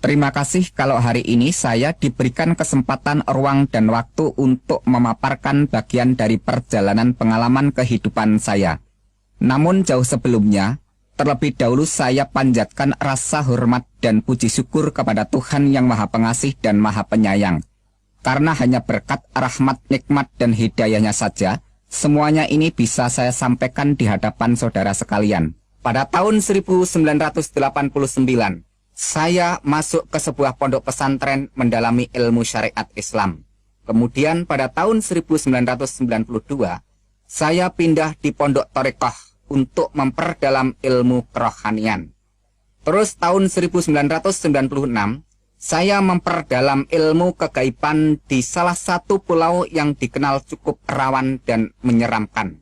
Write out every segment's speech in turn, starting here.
Terima kasih kalau hari ini saya diberikan kesempatan, ruang, dan waktu untuk memaparkan bagian dari perjalanan pengalaman kehidupan saya. Namun jauh sebelumnya, terlebih dahulu saya panjatkan rasa hormat dan puji syukur kepada Tuhan yang Maha Pengasih dan Maha Penyayang. Karena hanya berkat rahmat, nikmat, dan hidayahnya saja, semuanya ini bisa saya sampaikan di hadapan saudara sekalian. Pada tahun 1989, saya masuk ke sebuah pondok pesantren mendalami ilmu syariat Islam. Kemudian pada tahun 1992, saya pindah di pondok Thariqah untuk memperdalam ilmu kerohanian. Terus tahun 1996, saya memperdalam ilmu kegaiban di salah satu pulau yang dikenal cukup rawan dan menyeramkan.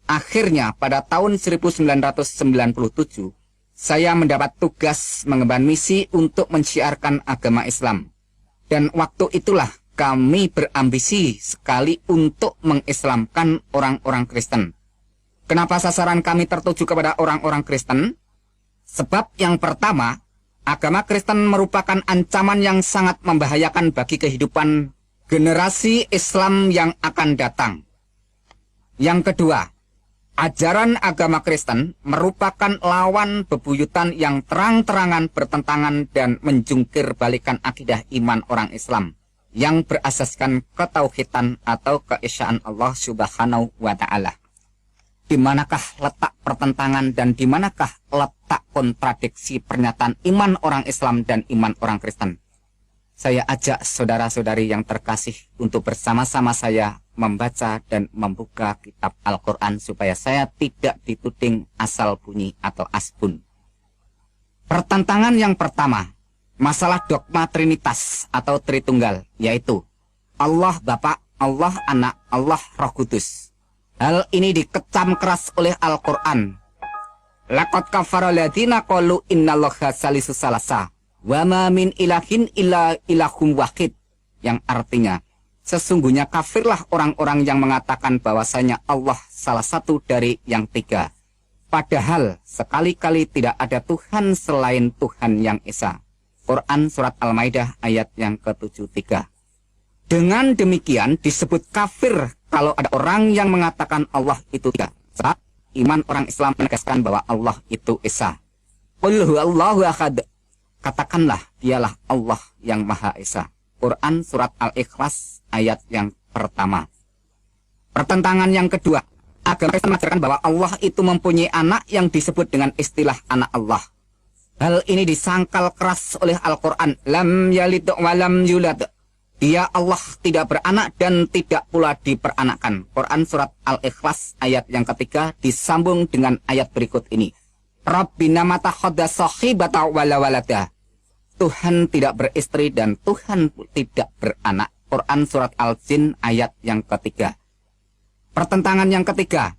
Akhirnya pada tahun 1997, saya mendapat tugas mengemban misi untuk mensiarkan agama Islam. Dan waktu itulah kami berambisi sekali untuk mengislamkan orang-orang Kristen. Kenapa sasaran kami tertuju kepada orang-orang Kristen? Sebab yang pertama, agama Kristen merupakan ancaman yang sangat membahayakan bagi kehidupan generasi Islam yang akan datang. Yang kedua, ajaran agama Kristen merupakan lawan bebuyutan yang terang-terangan bertentangan dan menjungkir balikan akidah iman orang Islam yang berasaskan ketauhidan atau keesaan Allah Subhanahu wa Ta'ala. Di manakah letak pertentangan dan di manakah letak kontradiksi pernyataan iman orang Islam dan iman orang Kristen? Saya ajak saudara-saudari yang terkasih untuk bersama-sama saya membaca dan membuka kitab Al-Quran supaya saya tidak dituding asal bunyi atau asbun. Pertentangan yang pertama, masalah dogma Trinitas atau Tritunggal, yaitu Allah Bapa, Allah Anak, Allah Roh Kudus. Hal ini dikecam keras oleh Al-Quran. Laqad kafara alladziina qalu innallaha salisu salasa wa ma min ilahin illa ilahum wahid, yang artinya sesungguhnya kafirlah orang-orang yang mengatakan bahwasanya Allah salah satu dari yang tiga. Padahal sekali-kali tidak ada Tuhan selain Tuhan yang Esa. Quran Surat Al-Maidah ayat yang ke-73. Dengan demikian disebut kafir kalau ada orang yang mengatakan Allah itu tiga. Saat iman orang Islam menegaskan bahwa Allah itu Esa. Qul huwallahu ahad. Katakanlah dialah Allah yang Maha Esa. Quran Surat Al-Ikhlas ayat yang pertama. Pertentangan yang kedua, agama Kristen mengajarkan bahwa Allah itu mempunyai anak yang disebut dengan istilah anak Allah. Hal ini disangkal keras oleh Al-Quran. Lam yalid wa lam yulad. Dia Allah tidak beranak dan tidak pula diperanakan. Quran Surat Al-Ikhlas ayat yang ketiga disambung dengan ayat berikut ini. Rabbina matakhadha sahibata wala walada. Tuhan tidak beristri dan Tuhan tidak beranak. Quran Surat Al-Jin ayat yang ketiga. Pertentangan yang ketiga,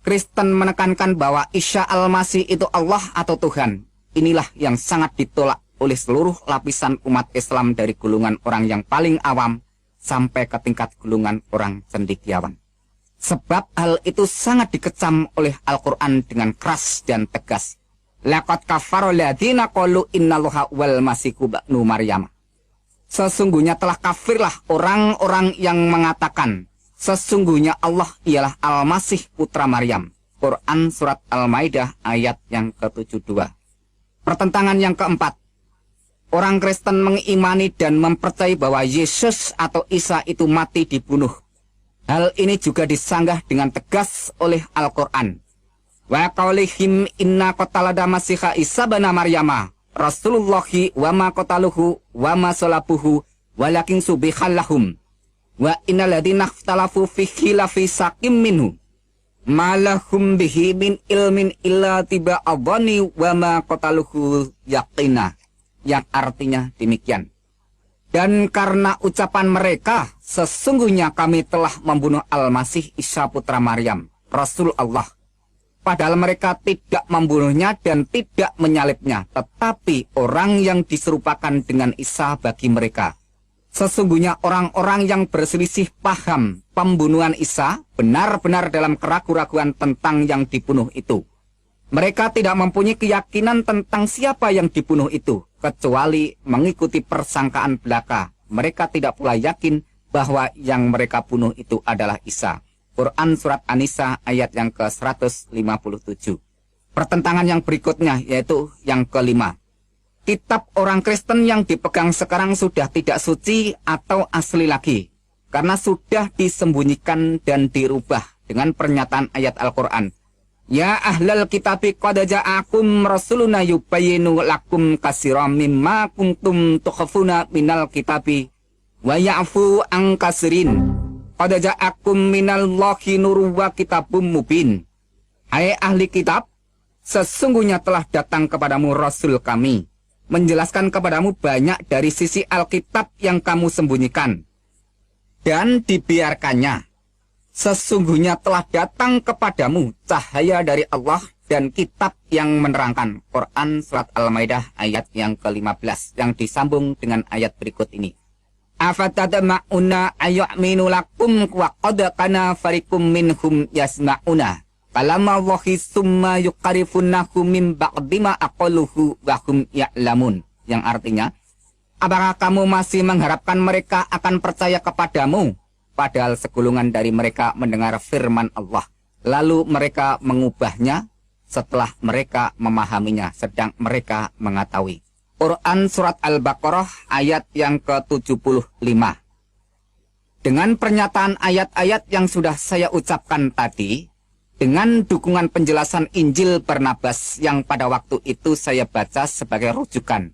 Kristen menekankan bahwa Isa Al-Masih itu Allah atau Tuhan. Inilah yang sangat ditolak oleh seluruh lapisan umat Islam dari golongan orang yang paling awam sampai ke tingkat golongan orang cendekiawan. Sebab hal itu sangat dikecam oleh Al-Quran dengan keras dan tegas. Laqad kafara alladziina qalu innallaha wal masihu ibnu Maryam. Sesungguhnya telah kafirlah orang-orang yang mengatakan sesungguhnya Allah ialah Al-Masih putra Maryam. Quran Surat Al-Maidah ayat yang ke-72. Pertentangan yang keempat, orang Kristen mengimani dan mempercayai bahwa Yesus atau Isa itu mati dibunuh. Hal ini juga disanggah dengan tegas oleh Al-Quran. Wa qaulihim inna qatalada masiha Isa bana Maryama Rasulullahi wa ma qataluhu wa ma salabuhu walakin subihal lahum wa innal ladzina ikhtalafu fihi lafi sakim minhu ma lahum bihi min ilmin illa tiba adhani wa ma qataluhu yaqina, yang artinya demikian. Dan karena ucapan mereka, sesungguhnya kami telah membunuh Al-Masih Isa putra Maryam, Rasul Allah. Padahal mereka tidak membunuhnya dan tidak menyalibnya, tetapi orang yang diserupakan dengan Isa bagi mereka. Sesungguhnya orang-orang yang berselisih paham pembunuhan Isa benar-benar dalam keraguan-raguan tentang yang dibunuh itu. Mereka tidak mempunyai keyakinan tentang siapa yang dibunuh itu, kecuali mengikuti persangkaan belaka. Mereka tidak pula yakin bahwa yang mereka bunuh itu adalah Isa. Quran Surat An-Nisa ayat yang ke-157. Pertentangan yang berikutnya yaitu yang kelima. Kitab orang Kristen yang dipegang sekarang sudah tidak suci atau asli lagi, karena sudah disembunyikan dan dirubah dengan pernyataan ayat Al-Quran. Ya ahlal kitabi qad ja'akum rasuluna yubayyinu lakum katsiran mimma kuntum tukhfuna minal kitabi wa ya'fu an katsirin. Qad ja'akum minallahi nurun wa kitabum mubin. Hai ahli kitab, sesungguhnya telah datang kepadamu rasul kami, menjelaskan kepadamu banyak dari sisi Alkitab yang kamu sembunyikan dan dibiarkannya. Sesungguhnya telah datang kepadamu cahaya dari Allah dan kitab yang menerangkan. Quran Surat Al-Maidah ayat yang ke-15 yang disambung dengan ayat berikut ini. Afatadma'una ayyaminu lakum wa qad kana fariqum minhum yasma'una kalama wahi summa yuqarifunahu min ba'dima aqaluhu wa hum ya'lamun. Yang artinya, apakah kamu masih mengharapkan mereka akan percaya kepadamu? Padahal segolongan dari mereka mendengar firman Allah, lalu mereka mengubahnya setelah mereka memahaminya, sedang mereka mengetahui. Quran Surat Al-Baqarah ayat yang ke-75. Dengan pernyataan ayat-ayat yang sudah saya ucapkan tadi, dengan dukungan penjelasan Injil Barnabas yang pada waktu itu saya baca sebagai rujukan,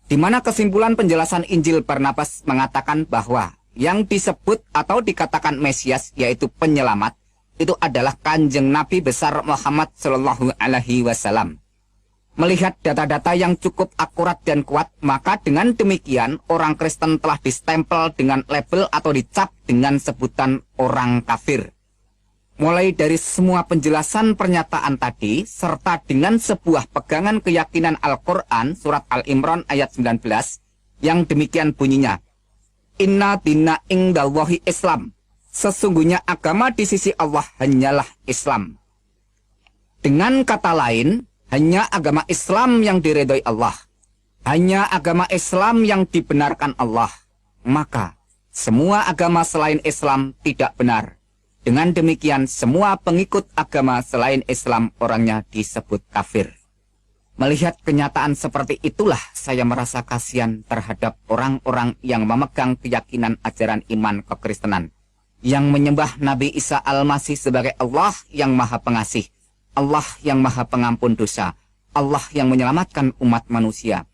di mana kesimpulan penjelasan Injil Barnabas mengatakan bahwa yang disebut atau dikatakan Mesias, yaitu penyelamat, itu adalah Kanjeng Nabi besar Muhammad Shallallahu Alaihi Wasallam. Melihat data-data yang cukup akurat dan kuat, maka dengan demikian orang Kristen telah distempel dengan label atau dicap dengan sebutan orang kafir. Mulai dari semua penjelasan pernyataan tadi, serta dengan sebuah pegangan keyakinan Al-Quran, Surat Al-Imran ayat 19, yang demikian bunyinya, Inna dina indallahi Islam. Sesungguhnya agama di sisi Allah hanyalah Islam. Dengan kata lain, hanya agama Islam yang diridhoi Allah. Hanya agama Islam yang dibenarkan Allah. Maka, semua agama selain Islam tidak benar. Dengan demikian, semua pengikut agama selain Islam orangnya disebut kafir. Melihat kenyataan seperti itulah saya merasa kasihan terhadap orang-orang yang memegang keyakinan ajaran iman kekristenan, yang menyembah Nabi Isa Al-Masih sebagai Allah yang Maha Pengasih, Allah yang Maha Pengampun dosa, Allah yang menyelamatkan umat manusia.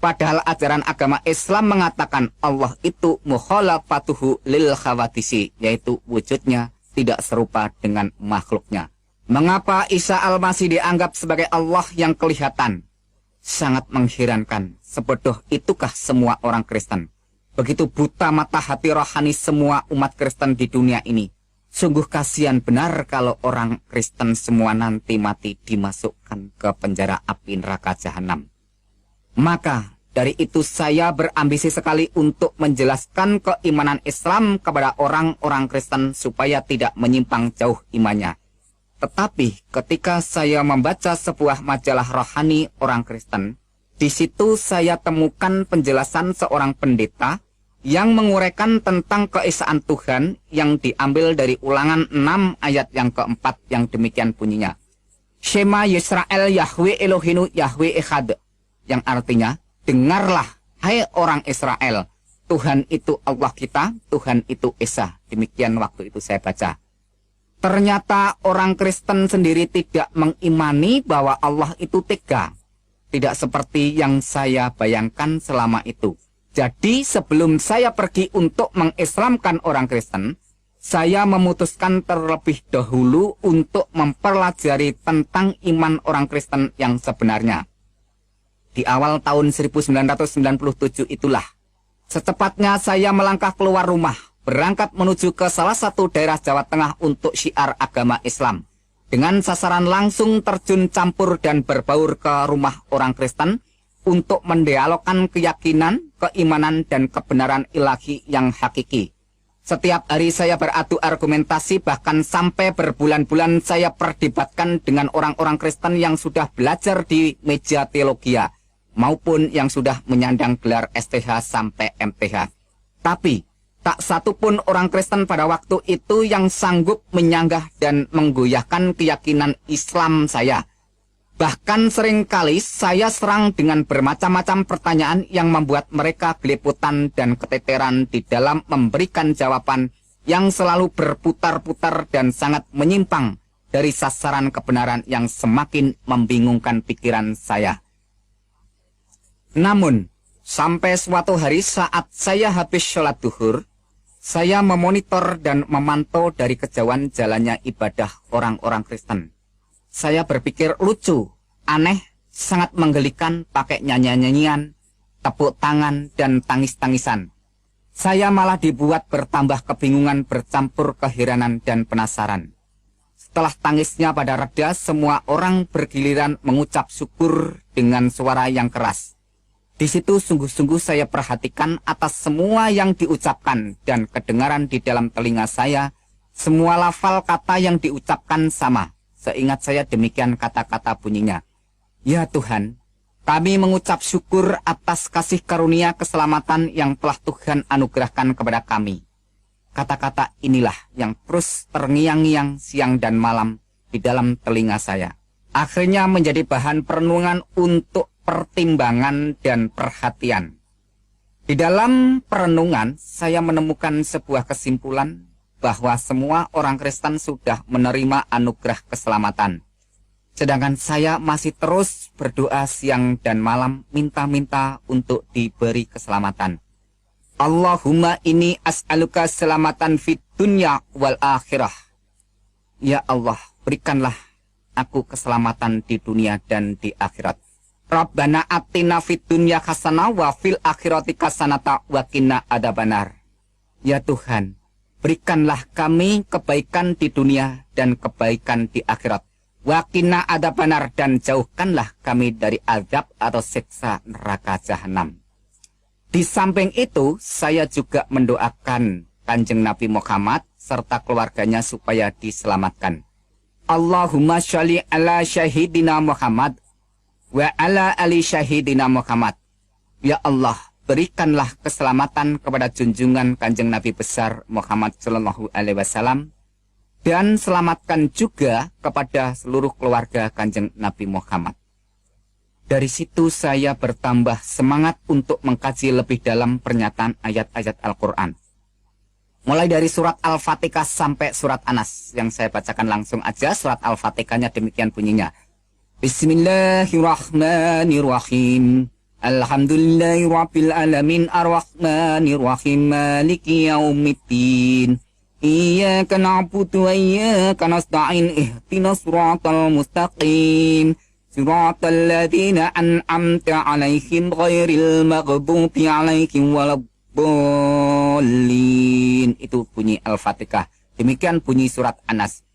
Padahal ajaran agama Islam mengatakan Allah itu mukhalafatuhu lil khawadisi, yaitu wujudnya tidak serupa dengan makhluknya. Mengapa Isa Al-Masih dianggap sebagai Allah yang kelihatan? Sangat mengherankan. Sebodoh itukah semua orang Kristen? Begitu buta mata hati rohani semua umat Kristen di dunia ini. Sungguh kasihan benar kalau orang Kristen semua nanti mati dimasukkan ke penjara api neraka jahanam. Maka dari itu saya berambisi sekali untuk menjelaskan keimanan Islam kepada orang-orang Kristen supaya tidak menyimpang jauh imannya. Tetapi ketika saya membaca sebuah majalah rohani orang Kristen, di situ saya temukan penjelasan seorang pendeta yang menguraikan tentang keesaan Tuhan yang diambil dari Ulangan 6 ayat yang keempat yang demikian bunyinya. Shema Yisrael Yahweh Elohinu Yahweh Echad, yang artinya, dengarlah hai orang Israel, Tuhan itu Allah kita, Tuhan itu Esa. Demikian waktu itu saya baca. Ternyata orang Kristen sendiri tidak mengimani bahwa Allah itu tiga. Tidak seperti yang saya bayangkan selama itu. Jadi sebelum saya pergi untuk mengislamkan orang Kristen, saya memutuskan terlebih dahulu untuk mempelajari tentang iman orang Kristen yang sebenarnya. Di awal tahun 1997 itulah, secepatnya saya melangkah keluar rumah, berangkat menuju ke salah satu daerah Jawa Tengah untuk syiar agama Islam, dengan sasaran langsung terjun campur dan berbaur ke rumah orang Kristen untuk mendialogkan keyakinan, keimanan, dan kebenaran ilahi yang hakiki. Setiap hari saya beradu argumentasi, bahkan sampai berbulan-bulan saya perdebatkan dengan orang-orang Kristen yang sudah belajar di meja teologia, maupun yang sudah menyandang gelar STH sampai MTH. Tapi, tak satu pun orang Kristen pada waktu itu yang sanggup menyanggah dan menggoyahkan keyakinan Islam saya. Bahkan seringkali saya serang dengan bermacam-macam pertanyaan yang membuat mereka geleputan dan keteteran di dalam memberikan jawaban yang selalu berputar-putar dan sangat menyimpang dari sasaran kebenaran yang semakin membingungkan pikiran saya. Namun, sampai suatu hari saat saya habis sholat duhur, saya memonitor dan memantau dari kejauhan jalannya ibadah orang-orang Kristen. Saya berpikir lucu, aneh, sangat menggelikan pakai nyanyian-nyanyian, tepuk tangan, dan tangis-tangisan. Saya malah dibuat bertambah kebingungan bercampur keheranan dan penasaran. Setelah tangisnya pada reda, semua orang bergiliran mengucap syukur dengan suara yang keras. Di situ sungguh-sungguh saya perhatikan atas semua yang diucapkan dan kedengaran di dalam telinga saya, semua lafal kata yang diucapkan sama. Seingat saya demikian kata-kata bunyinya. Ya Tuhan, kami mengucap syukur atas kasih karunia keselamatan yang telah Tuhan anugerahkan kepada kami. Kata-kata inilah yang terus terngiang-ngiang siang dan malam di dalam telinga saya. Akhirnya menjadi bahan perenungan untuk pertimbangan dan perhatian. Di dalam perenungan, saya menemukan sebuah kesimpulan bahwa semua orang Kristen sudah menerima anugerah keselamatan. Sedangkan saya masih terus berdoa siang dan malam minta-minta untuk diberi keselamatan. Allahumma inni as'aluka selamatan fid dunya wal akhirah. Ya Allah, berikanlah aku keselamatan di dunia dan di akhirat. Rabbana atina fid dunya hasanah wa fil akhirati hasanata wa qina adzabannar. Ya Tuhan, berikanlah kami kebaikan di dunia dan kebaikan di akhirat. Wa qina adzabannar, dan jauhkanlah kami dari azab atau siksa neraka jahanam. Di samping itu, saya juga mendoakan Kanjeng Nabi Muhammad serta keluarganya supaya diselamatkan. Allahumma sholli ala syahidina Muhammad wa ala ali syahidina Muhammad. Ya Allah, berikanlah keselamatan kepada junjungan Kanjeng Nabi besar Muhammad Sallallahu Alaihi Wasallam, dan selamatkan juga kepada seluruh keluarga Kanjeng Nabi Muhammad. Dari situ saya bertambah semangat untuk mengkaji lebih dalam pernyataan ayat-ayat Al-Quran. Mulai dari surat Al-Fatihah sampai surat Anas, yang saya bacakan langsung aja. Surat Al-Fatihahnya demikian bunyinya. Bismillahirrahmanirrahim. Alhamdulillahirabbil alamin arrahmanirrahim maliki yaumiddin. Iyyaka na'budu wa iyyaka nasta'in ihdinas siratal mustaqim. Siratal ladzina an'amta 'alaihim ghairil maghdubi 'alaihim waladdallin. Itu bunyi Al-Fatihah. Demikian bunyi surat Anas.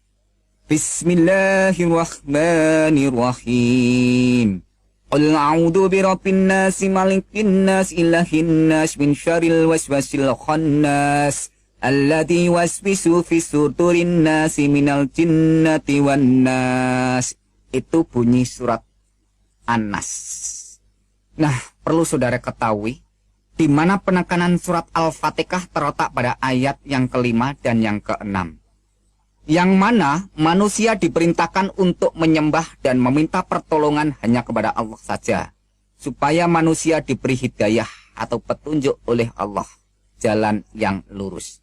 Bismillahirrahmanirrahim. Qul a'udzu birabbin nas malikin nas ilahin nas min syarril waswasil khannas alladzi waswisu fi sudurin nas minal jinnati wan nas. Itu bunyi surat An-Nas. Nah, perlu saudara ketahui di mana penekanan surat Al-Fatihah terletak pada ayat yang kelima dan yang keenam, yang mana manusia diperintahkan untuk menyembah dan meminta pertolongan hanya kepada Allah saja, supaya manusia diberi hidayah atau petunjuk oleh Allah, jalan yang lurus.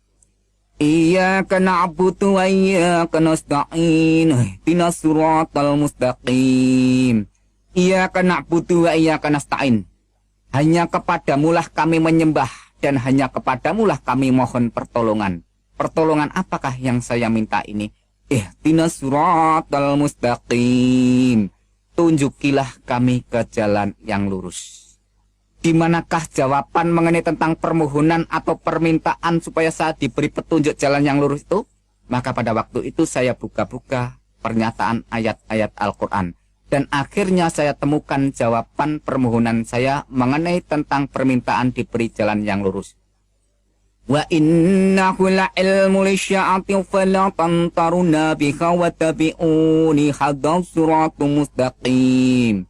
Iyyaka na'budu wa iyyaka nasta'in ihdinas siratal mustaqim. Iyyaka na'budu wa iyyaka nasta'in. Hanya kepadamulah kami menyembah dan hanya kepadamulah kami mohon pertolongan. Pertolongan apakah yang saya minta ini? Ihdinas siratal mustaqim. Tunjukilah kami ke jalan yang lurus. Di manakah jawaban mengenai tentang permohonan atau permintaan supaya saya diberi petunjuk jalan yang lurus itu? Maka pada waktu itu saya buka-buka pernyataan ayat-ayat Al-Quran. Dan akhirnya saya temukan jawaban permohonan saya mengenai tentang permintaan diberi jalan yang lurus. Wa innahu la'ilmu lisya'ati fala tamtaruna biha wa tabi'uni hadha siratum mustaqim.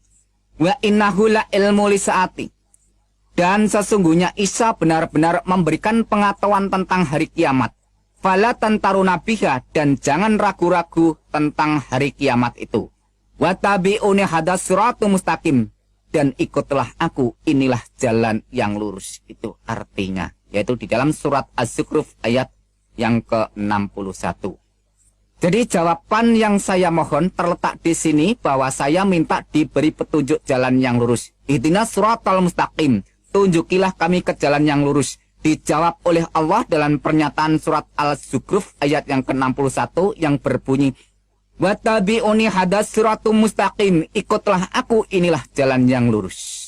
Wa innahu la'ilmu lisya'ati. Dan sesungguhnya Isa benar-benar memberikan pengetahuan tentang hari kiamat. Fala tantaruna biha, dan jangan ragu-ragu tentang hari kiamat itu. Wa tabi'uni hadha siratum mustaqim. Dan ikutlah aku, inilah jalan yang lurus. Itu artinya, yaitu di dalam surat Az-Zukhruf ayat yang ke-61. Jadi jawaban yang saya mohon terletak di sini bahwa saya minta diberi petunjuk jalan yang lurus. Ihdinas siratal mustaqim. Tunjukilah kami ke jalan yang lurus. Dijawab oleh Allah dalam pernyataan surat Al-Zukhruf ayat yang ke-61 yang berbunyi, Wattabi'uni hadas siratum mustaqim. Ikutlah aku, inilah jalan yang lurus.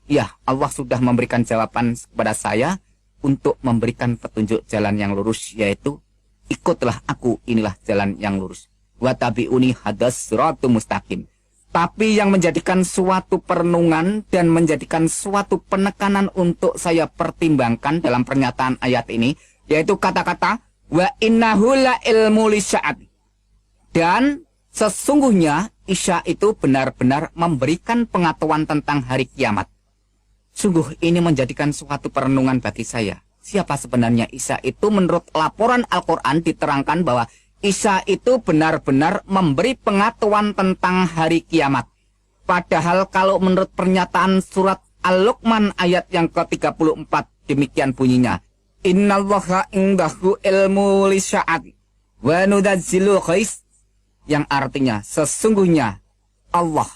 Ya, Allah sudah memberikan jawaban kepada saya untuk memberikan petunjuk jalan yang lurus, yaitu ikutlah aku, inilah jalan yang lurus. Wattabi'uni hadas siratum mustaqim. Tapi yang menjadikan suatu perenungan dan menjadikan suatu penekanan untuk saya pertimbangkan dalam pernyataan ayat ini, yaitu kata-kata wa innahu la ilmu lisya'at. Dan sesungguhnya Isa itu benar-benar memberikan pengetahuan tentang hari kiamat. Sungguh ini menjadikan suatu perenungan bagi saya. Siapa sebenarnya Isa itu? Menurut laporan Al-Quran diterangkan bahwa Isa itu benar-benar memberi pengetahuan tentang hari kiamat. Padahal kalau menurut pernyataan surat Al-Luqman ayat yang ke-34 demikian bunyinya. Innallaha indahu ilmu lisya'ati wa nudazzilu ghais, yang artinya sesungguhnya Allah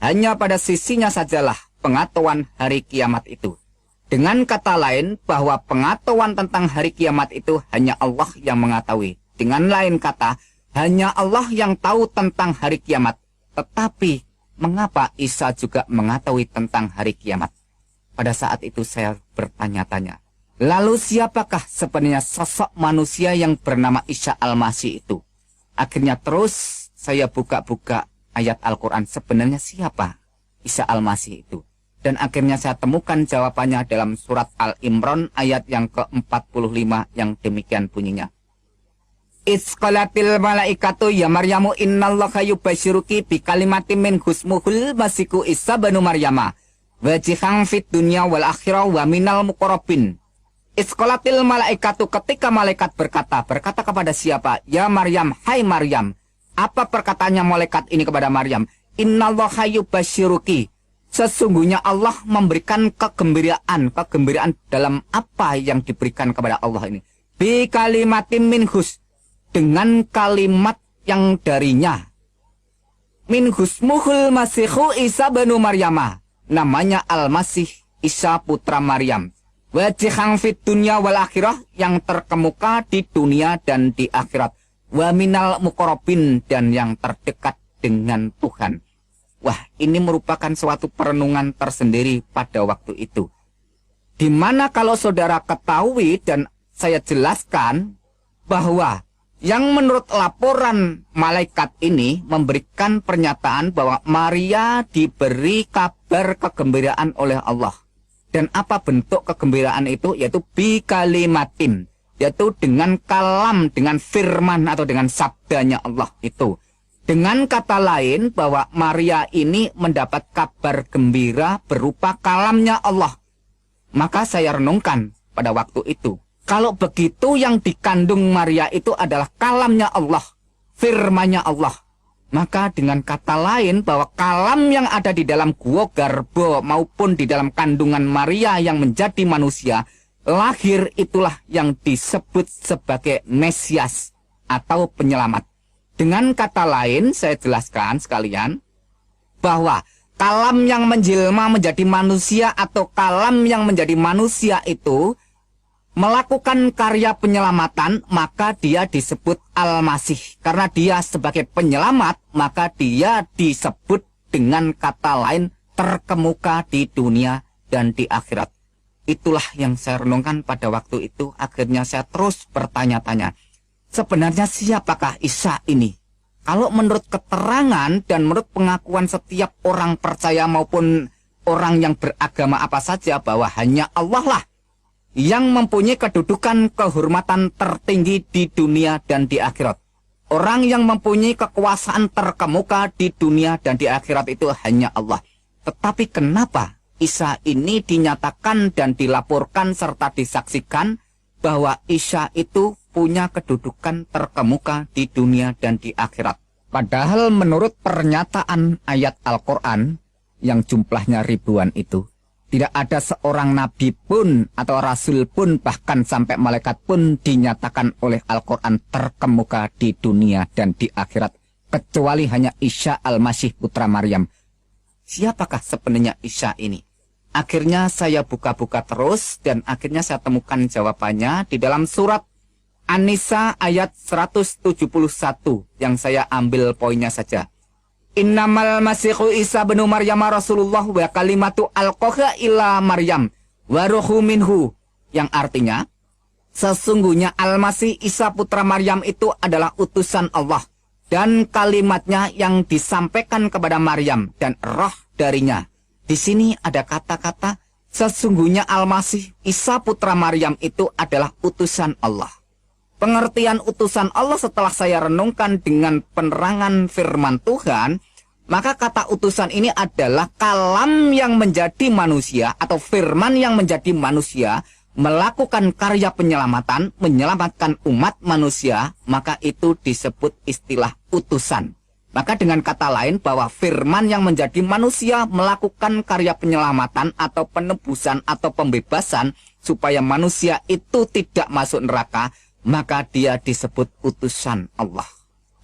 hanya pada sisinya sajalah pengetahuan hari kiamat itu. Dengan kata lain bahwa pengetahuan tentang hari kiamat itu hanya Allah yang mengetahui. Dengan lain kata, hanya Allah yang tahu tentang hari kiamat. Tetapi mengapa Isa juga mengetahui tentang hari kiamat? Pada saat itu saya bertanya-tanya, lalu siapakah sebenarnya sosok manusia yang bernama Isa Al-Masih itu? Akhirnya terus saya buka-buka ayat Al-Quran, sebenarnya siapa Isa Al-Masih itu? Dan akhirnya saya temukan jawabannya dalam surat Al-Imran ayat yang ke-45 yang demikian bunyinya. Isqalatil malaikatu ya Maryamu innallaha yubasyiruki bi kalimatin min husmuhul masiku Isa banu Maryama wajihan fit dunya wal akhirah wa minal muqarrabin. Isqalatil malaikatu, ketika malaikat berkata kepada siapa? Ya Maryam, hai Maryam. Apa perkataannya malaikat ini kepada Maryam? Innallaha yubasyiruki. Sesungguhnya Allah memberikan kegembiraan dalam apa yang diberikan kepada Allah ini. Bi kalimatin minhus, dengan kalimat yang darinya. Min husmuhul masihu Isa banu Maryama, namanya Al-Masih Isa putra Maryam. Wajihang fit dunya wal akhirah, yang terkemuka di dunia dan di akhirat. Wa minal muqarrabin, dan yang terdekat dengan Tuhan. Wah, ini merupakan suatu perenungan tersendiri pada waktu itu. Dimana kalau saudara ketahui dan saya jelaskan bahwa yang menurut laporan malaikat ini memberikan pernyataan bahwa Maria diberi kabar kegembiraan oleh Allah. Dan apa bentuk kegembiraan itu? Yaitu bi kalimatin, yaitu dengan kalam, dengan firman atau dengan sabdanya Allah itu. Dengan kata lain bahwa Maria ini mendapat kabar gembira berupa kalamnya Allah. Maka saya renungkan pada waktu itu, kalau begitu yang dikandung Maria itu adalah kalamnya Allah, firmannya Allah. Maka dengan kata lain bahwa kalam yang ada di dalam gua Garbo maupun di dalam kandungan Maria yang menjadi manusia, lahir itulah yang disebut sebagai Mesias atau penyelamat. Dengan kata lain saya jelaskan sekalian bahwa kalam yang menjelma menjadi manusia atau kalam yang menjadi manusia itu melakukan karya penyelamatan, maka dia disebut Al-Masih. Karena dia sebagai penyelamat, maka dia disebut dengan kata lain terkemuka di dunia dan di akhirat. Itulah yang saya renungkan pada waktu itu. Akhirnya saya terus bertanya-tanya, sebenarnya siapakah Isa ini? Kalau menurut keterangan dan menurut pengakuan setiap orang percaya maupun orang yang beragama apa saja bahwa hanya Allah lah yang mempunyai kedudukan kehormatan tertinggi di dunia dan di akhirat. Orang yang mempunyai kekuasaan terkemuka di dunia dan di akhirat itu hanya Allah. Tetapi kenapa Isa ini dinyatakan dan dilaporkan serta disaksikan bahwa Isa itu punya kedudukan terkemuka di dunia dan di akhirat? Padahal menurut pernyataan ayat Al-Quran yang jumlahnya ribuan itu, tidak ada seorang nabi pun atau rasul pun bahkan sampai malaikat pun dinyatakan oleh Al-Quran terkemuka di dunia dan di akhirat, kecuali hanya Isa Al-Masih putra Maryam. Siapakah sebenarnya Isa ini? Akhirnya saya buka-buka terus dan akhirnya saya temukan jawabannya di dalam surat An-Nisa ayat 171 yang saya ambil poinnya saja. Innamal masihu Isa bin Maryam Rasulullah wa kalimatu alqaha ila Maryam wa ruhu minhu, yang artinya sesungguhnya Al-Masih Isa putra Maryam itu adalah utusan Allah dan kalimatnya yang disampaikan kepada Maryam dan roh darinya. Di sini ada kata-kata sesungguhnya Al-Masih Isa putra Maryam itu adalah utusan Allah. Pengertian utusan Allah setelah saya renungkan dengan penerangan firman Tuhan, maka kata utusan ini adalah kalam yang menjadi manusia atau firman yang menjadi manusia, melakukan karya penyelamatan, menyelamatkan umat manusia, maka itu disebut istilah utusan. Maka dengan kata lain bahwa firman yang menjadi manusia melakukan karya penyelamatan atau penebusan atau pembebasan supaya manusia itu tidak masuk neraka, maka dia disebut utusan Allah.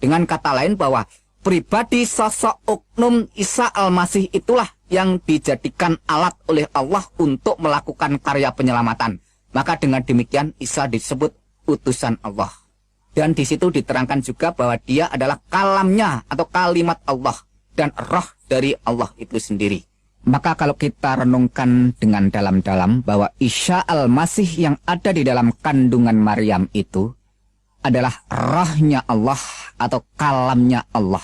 Dengan kata lain bahwa pribadi sosok oknum Isa Al-Masih itulah yang dijadikan alat oleh Allah untuk melakukan karya penyelamatan. Maka dengan demikian Isa disebut utusan Allah. Dan di situ diterangkan juga bahwa dia adalah kalamnya atau kalimat Allah dan roh dari Allah itu sendiri. Maka kalau kita renungkan dengan dalam-dalam bahwa Isa Al-Masih yang ada di dalam kandungan Maryam itu adalah rohnya Allah atau kalamnya Allah.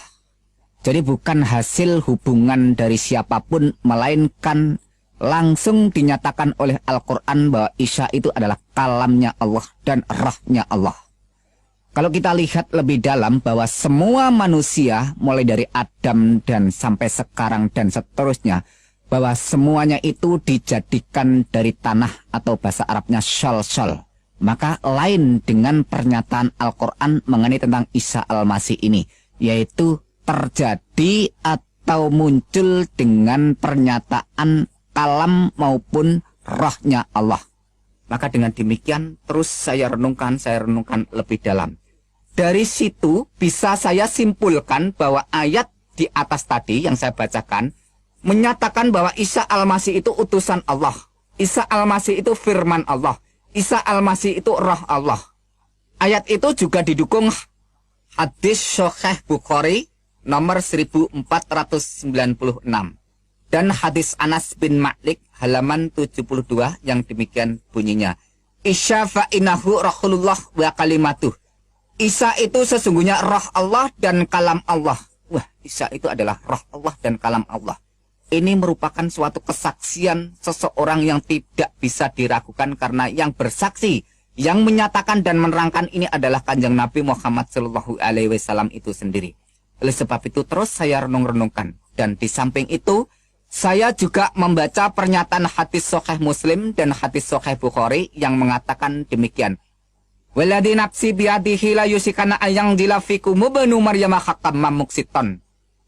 Jadi bukan hasil hubungan dari siapapun, melainkan langsung dinyatakan oleh Al-Quran bahwa Isa itu adalah kalamnya Allah dan rohnya Allah. Kalau kita lihat lebih dalam bahwa semua manusia mulai dari Adam dan sampai sekarang dan seterusnya, bahwa semuanya itu dijadikan dari tanah atau bahasa Arabnya syol-syol. Maka lain dengan pernyataan Al-Quran mengenai tentang Isa Al-Masih ini, yaitu terjadi atau muncul dengan pernyataan kalam maupun rohnya Allah. Maka dengan demikian terus saya renungkan lebih dalam. Dari situ bisa saya simpulkan bahwa ayat di atas tadi yang saya bacakan menyatakan bahwa Isa Al-Masih itu utusan Allah. Isa Al-Masih itu firman Allah. Isa Al-Masih itu roh Allah. Ayat itu juga didukung hadis Sahih Bukhari nomor 1496. Dan hadis Anas bin Malik halaman 72 yang demikian bunyinya. Isa fa'inahu Rasulullah wa kalimatuh. Isa itu sesungguhnya roh Allah dan kalam Allah. Wah, Isa itu adalah roh Allah dan kalam Allah. Ini merupakan suatu kesaksian seseorang yang tidak bisa diragukan karena yang bersaksi, yang menyatakan dan menerangkan ini adalah Kanjeng Nabi Muhammad SAW itu sendiri. Oleh sebab itu terus saya renung-renungkan. Dan di samping itu, saya juga membaca pernyataan hadis Sahih Muslim dan hadis Sahih Bukhari yang mengatakan demikian. Walladzi nafsi biyadihi la yusikana ayang dilafikum mubnu Maryam haqqam muksiton.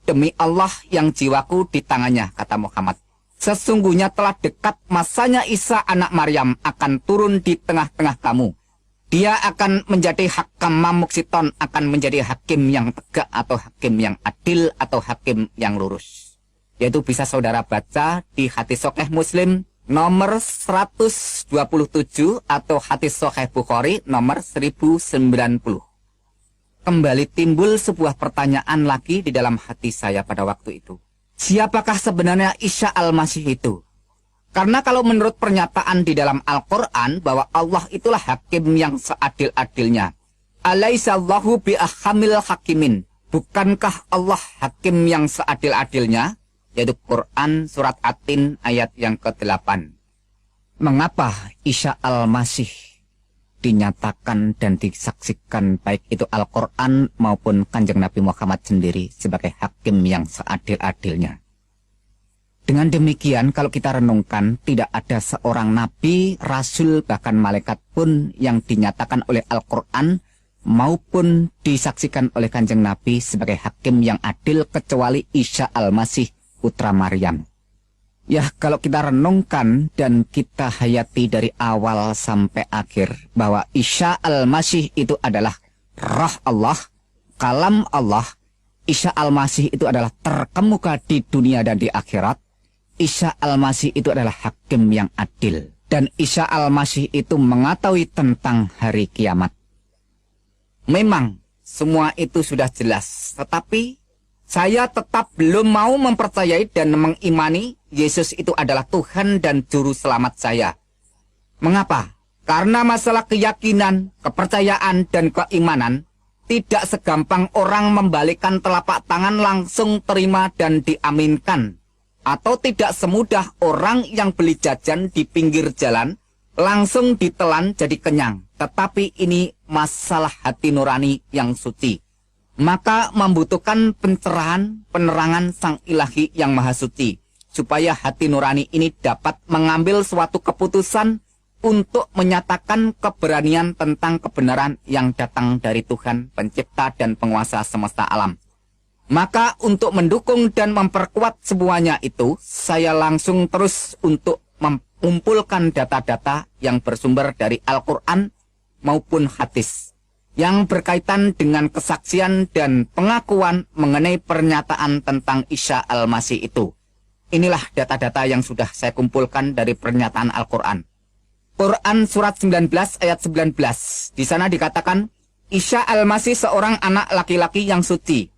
Demi Allah yang jiwaku di tangannya, kata Muhammad. Sesungguhnya telah dekat masanya Isa anak Maryam akan turun di tengah-tengah kamu. Dia akan menjadi hakam muksiton, akan menjadi hakim yang tegak atau hakim yang adil atau hakim yang lurus. Yaitu bisa saudara baca di hadis Sahih Muslim nomor 127 atau hadis Sahih Bukhari nomor 1090. Kembali timbul sebuah pertanyaan lagi di dalam hati saya pada waktu itu. Siapakah sebenarnya Isa Al-Masih itu? Karena kalau menurut pernyataan di dalam Al-Quran bahwa Allah itulah hakim yang seadil-adilnya. Alaihissallahu bi'ahamil hakimin. Bukankah Allah hakim yang seadil-adilnya? Yaitu Quran surat At-Tin ayat yang ke-8. Mengapa Isa Al-Masih dinyatakan dan disaksikan baik itu Al-Quran maupun Kanjeng Nabi Muhammad sendiri sebagai hakim yang seadil-adilnya? Dengan demikian, kalau kita renungkan, tidak ada seorang nabi, rasul, bahkan malaikat pun yang dinyatakan oleh Al-Quran maupun disaksikan oleh Kanjeng Nabi sebagai hakim yang adil kecuali Isa Al-Masih putra Maryam. Ya, kalau kita renungkan dan kita hayati dari awal sampai akhir bahwa Isa Al-Masih itu adalah Roh Allah, Kalam Allah. Isa Al-Masih itu adalah terkemuka di dunia dan di akhirat. Isa Al-Masih itu adalah hakim yang adil. Dan Isa Al-Masih itu mengetahui tentang hari kiamat. Memang semua itu sudah jelas, tetapi saya tetap belum mau mempercayai dan mengimani Yesus itu adalah Tuhan dan Juru Selamat saya. Mengapa? Karena masalah keyakinan, kepercayaan, dan keimanan tidak segampang orang membalikkan telapak tangan langsung terima dan diaminkan. Atau tidak semudah orang yang beli jajan di pinggir jalan langsung ditelan jadi kenyang. Tetapi ini masalah hati nurani yang suci. Maka membutuhkan pencerahan, penerangan Sang Ilahi yang Maha Suci, supaya hati nurani ini dapat mengambil suatu keputusan untuk menyatakan keberanian tentang kebenaran yang datang dari Tuhan, pencipta dan penguasa semesta alam. Maka untuk mendukung dan memperkuat semuanya itu, saya langsung terus untuk mengumpulkan data-data yang bersumber dari Al-Quran maupun hadis, yang berkaitan dengan kesaksian dan pengakuan mengenai pernyataan tentang Isa Al-Masih itu. Inilah data-data yang sudah saya kumpulkan dari pernyataan Al-Quran. Quran surat 19 ayat 19. Di sana dikatakan, Isa Al-Masih seorang anak laki-laki yang suci.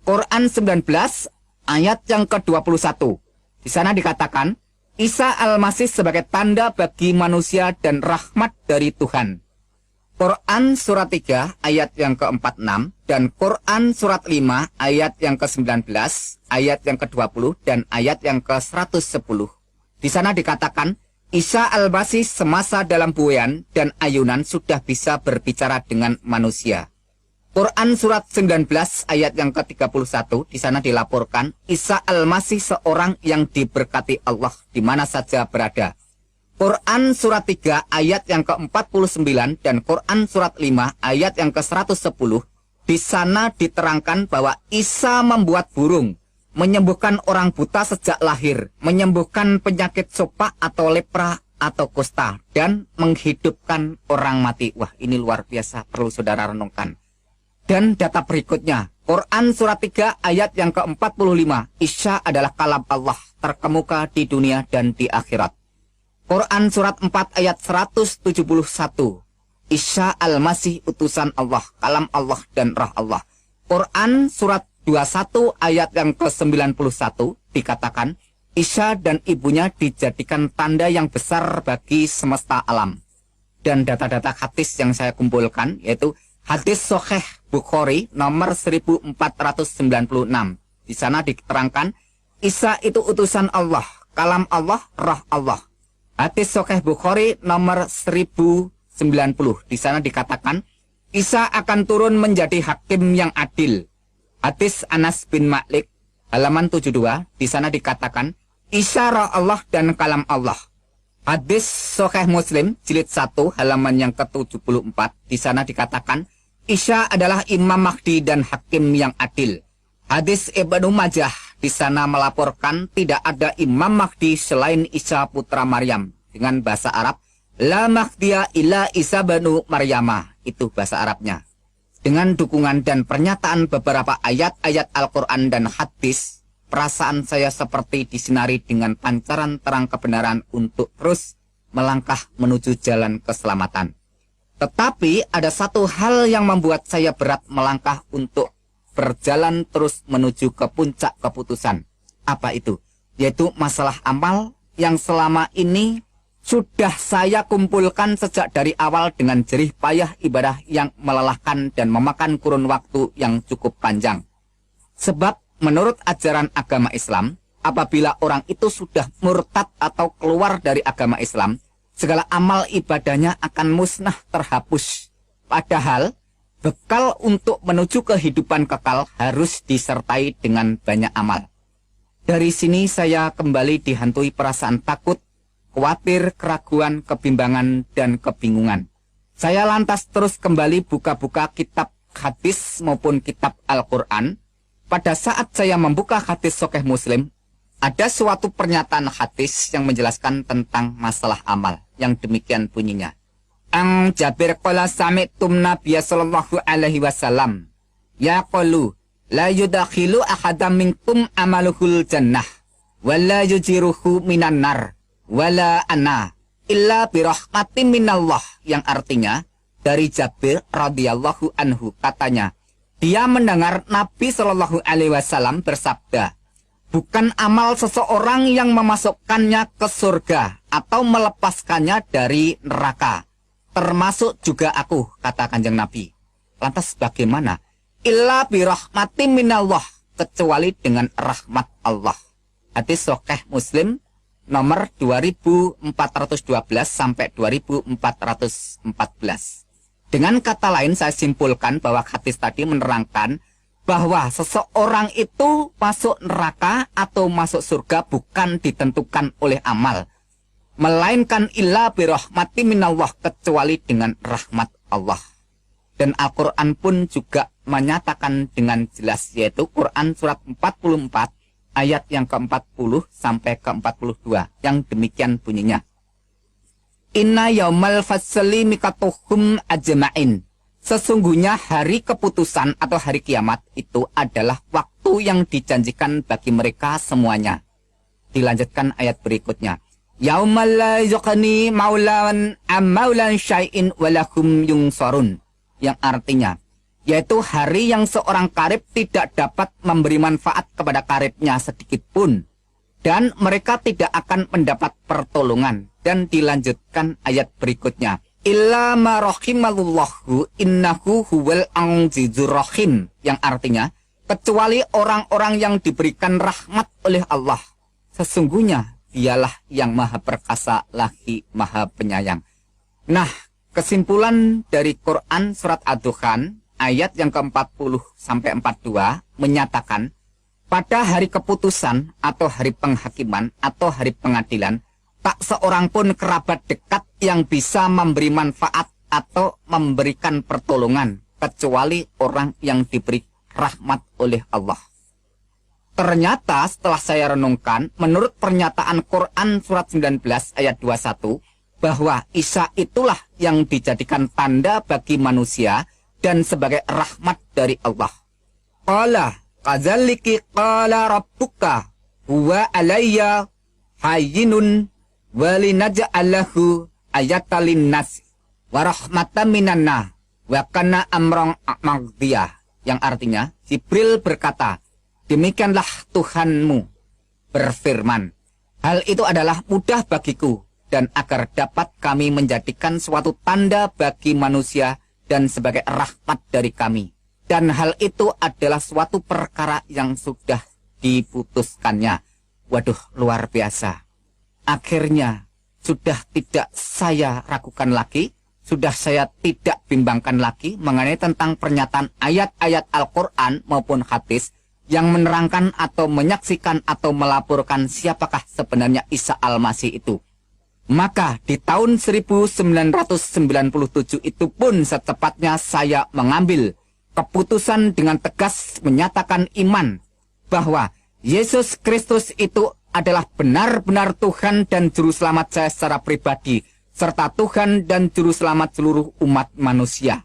Quran 19 ayat yang ke-21. Di sana dikatakan, Isa Al-Masih sebagai tanda bagi manusia dan rahmat dari Tuhan. Quran surat 3 ayat yang ke-46 dan Quran surat 5 ayat yang ke-19, ayat yang ke-20 dan ayat yang ke-110. Di sana dikatakan, Isa Al-Masih semasa dalam buayan dan ayunan sudah bisa berbicara dengan manusia. Quran surat 19 ayat yang ke-31, di sana dilaporkan Isa Al-Masih seorang yang diberkati Allah di mana saja berada. Quran surat 3 ayat yang ke-49 dan Quran surat 5 ayat yang ke-110, di sana diterangkan bahwa Isa membuat burung, menyembuhkan orang buta sejak lahir, menyembuhkan penyakit sopak atau lepra atau kusta, dan menghidupkan orang mati. Wah, ini luar biasa, perlu saudara renungkan. Dan data berikutnya, Quran surat 3 ayat yang ke-45, Isa adalah kalam Allah, terkemuka di dunia dan di akhirat. Quran surat 4 ayat 171, Isa Al-Masih utusan Allah, kalam Allah dan roh Allah. Quran surat 21 ayat yang ke-91 dikatakan, Isa dan ibunya dijadikan tanda yang besar bagi semesta alam. Dan data-data hadis yang saya kumpulkan, yaitu hadis Sahih Bukhari nomor 1496. Di sana diterangkan, Isa itu utusan Allah, kalam Allah, roh Allah. Hadis Sahih Bukhari nomor 1090. Di sana dikatakan, Isa akan turun menjadi hakim yang adil. Hadis Anas bin Malik halaman 72. Di sana dikatakan, Isa roh Allah dan kalam Allah. Hadis Sahih Muslim jilid 1 halaman yang ke-74. Di sana dikatakan, Isa adalah Imam Mahdi dan hakim yang adil. Hadis Ibnu Majah di sana melaporkan tidak ada Imam Mahdi selain Isa putra Maryam. Dengan bahasa Arab, La Mahdiya illa Isa banu Maryama. Itu bahasa Arabnya. Dengan dukungan dan pernyataan beberapa ayat-ayat Al-Quran dan hadis, perasaan saya seperti disinari dengan pancaran terang kebenaran untuk terus melangkah menuju jalan keselamatan. Tetapi ada satu hal yang membuat saya berat melangkah untuk berjalan terus menuju ke puncak keputusan. Apa itu? Yaitu masalah amal yang selama ini sudah saya kumpulkan sejak dari awal dengan jerih payah ibadah yang melelahkan dan memakan kurun waktu yang cukup panjang. Sebab menurut ajaran agama Islam, apabila orang itu sudah murtad atau keluar dari agama Islam, segala amal ibadahnya akan musnah terhapus. Padahal bekal untuk menuju kehidupan kekal harus disertai dengan banyak amal. Dari sini saya kembali dihantui perasaan takut, khawatir, keraguan, kebimbangan, dan kebingungan. Saya lantas terus kembali buka-buka kitab hadis maupun kitab Al-Quran. Pada saat saya membuka hadis Sahih Muslim, ada suatu pernyataan hadis yang menjelaskan tentang masalah amal. Yang demikian bunyinya. Ang Jabir qala sami'tum Nabiya sallallahu alaihi wasallam yaqulu la yudakhilu ahadam minkum amaluhul jannah wala yujiruhu minan nar wala ana illa birahmatin minallah, yang artinya dari Jabir radhiyallahu anhu katanya, dia mendengar Nabi sallallahu alaihi wasallam bersabda, bukan amal seseorang yang memasukkannya ke surga atau melepaskannya dari neraka, termasuk juga aku, kata Kanjeng Nabi. Lantas bagaimana? Illa birahmatin minallah, kecuali dengan rahmat Allah. Hadis Sahih Muslim nomor 2412 sampai 2414. Dengan kata lain saya simpulkan bahwa hadis tadi menerangkan bahwa seseorang itu masuk neraka atau masuk surga bukan ditentukan oleh amal, melainkan illa birahmati minallah, kecuali dengan rahmat Allah. Dan Al-Quran pun juga menyatakan dengan jelas, yaitu Quran surat 44 ayat yang ke-40 sampai ke-42 yang demikian bunyinya. Inna yaumal fasli mikatuhum ajma'in. Sesungguhnya hari keputusan atau hari kiamat itu adalah waktu yang dijanjikan bagi mereka semuanya. Dilanjutkan ayat berikutnya. Yaumal la yuqni maulan amaulan syai'in walahum yungsarun. Yang artinya, yaitu hari yang seorang karib tidak dapat memberi manfaat kepada karibnya sedikit pun, dan mereka tidak akan mendapat pertolongan. Dan dilanjutkan ayat berikutnya, illa ma rahimallahu innahu huwal azizur rahim, yang artinya kecuali orang-orang yang diberikan rahmat oleh Allah, sesungguhnya dialah yang maha perkasa lagi maha penyayang. Nah, kesimpulan dari Quran surat Ad-Dukhan ayat yang ke-40 sampai 42 menyatakan pada hari keputusan atau hari penghakiman atau hari pengadilan, tak seorang pun kerabat dekat yang bisa memberi manfaat atau memberikan pertolongan kecuali orang yang diberi rahmat oleh Allah. Ternyata setelah saya renungkan, menurut pernyataan Quran surat 19 ayat 21, bahwa Isa itulah yang dijadikan tanda bagi manusia dan sebagai rahmat dari Allah. Qala kadzalika qala rabbuka huwa alayya hayyinun walinaj'alahu ayatalin nas wa rahmatan minanna wa kana amran maqdiyah, yang artinya Jibril berkata, demikianlah Tuhanmu berfirman, hal itu adalah mudah bagiku, dan agar dapat kami menjadikan suatu tanda bagi manusia dan sebagai rahmat dari kami, dan hal itu adalah suatu perkara yang sudah diputuskannya. Waduh, luar biasa. Akhirnya sudah tidak saya ragukan lagi, sudah saya tidak bimbangkan lagi mengenai tentang pernyataan ayat-ayat Al-Quran maupun hadis yang menerangkan atau menyaksikan atau melaporkan siapakah sebenarnya Isa Al-Masih itu. Maka di tahun 1997 itu pun secepatnya saya mengambil keputusan dengan tegas menyatakan iman bahwa Yesus Kristus itu adalah benar-benar Tuhan dan Juru Selamat saya secara pribadi, serta Tuhan dan Juru Selamat seluruh umat manusia.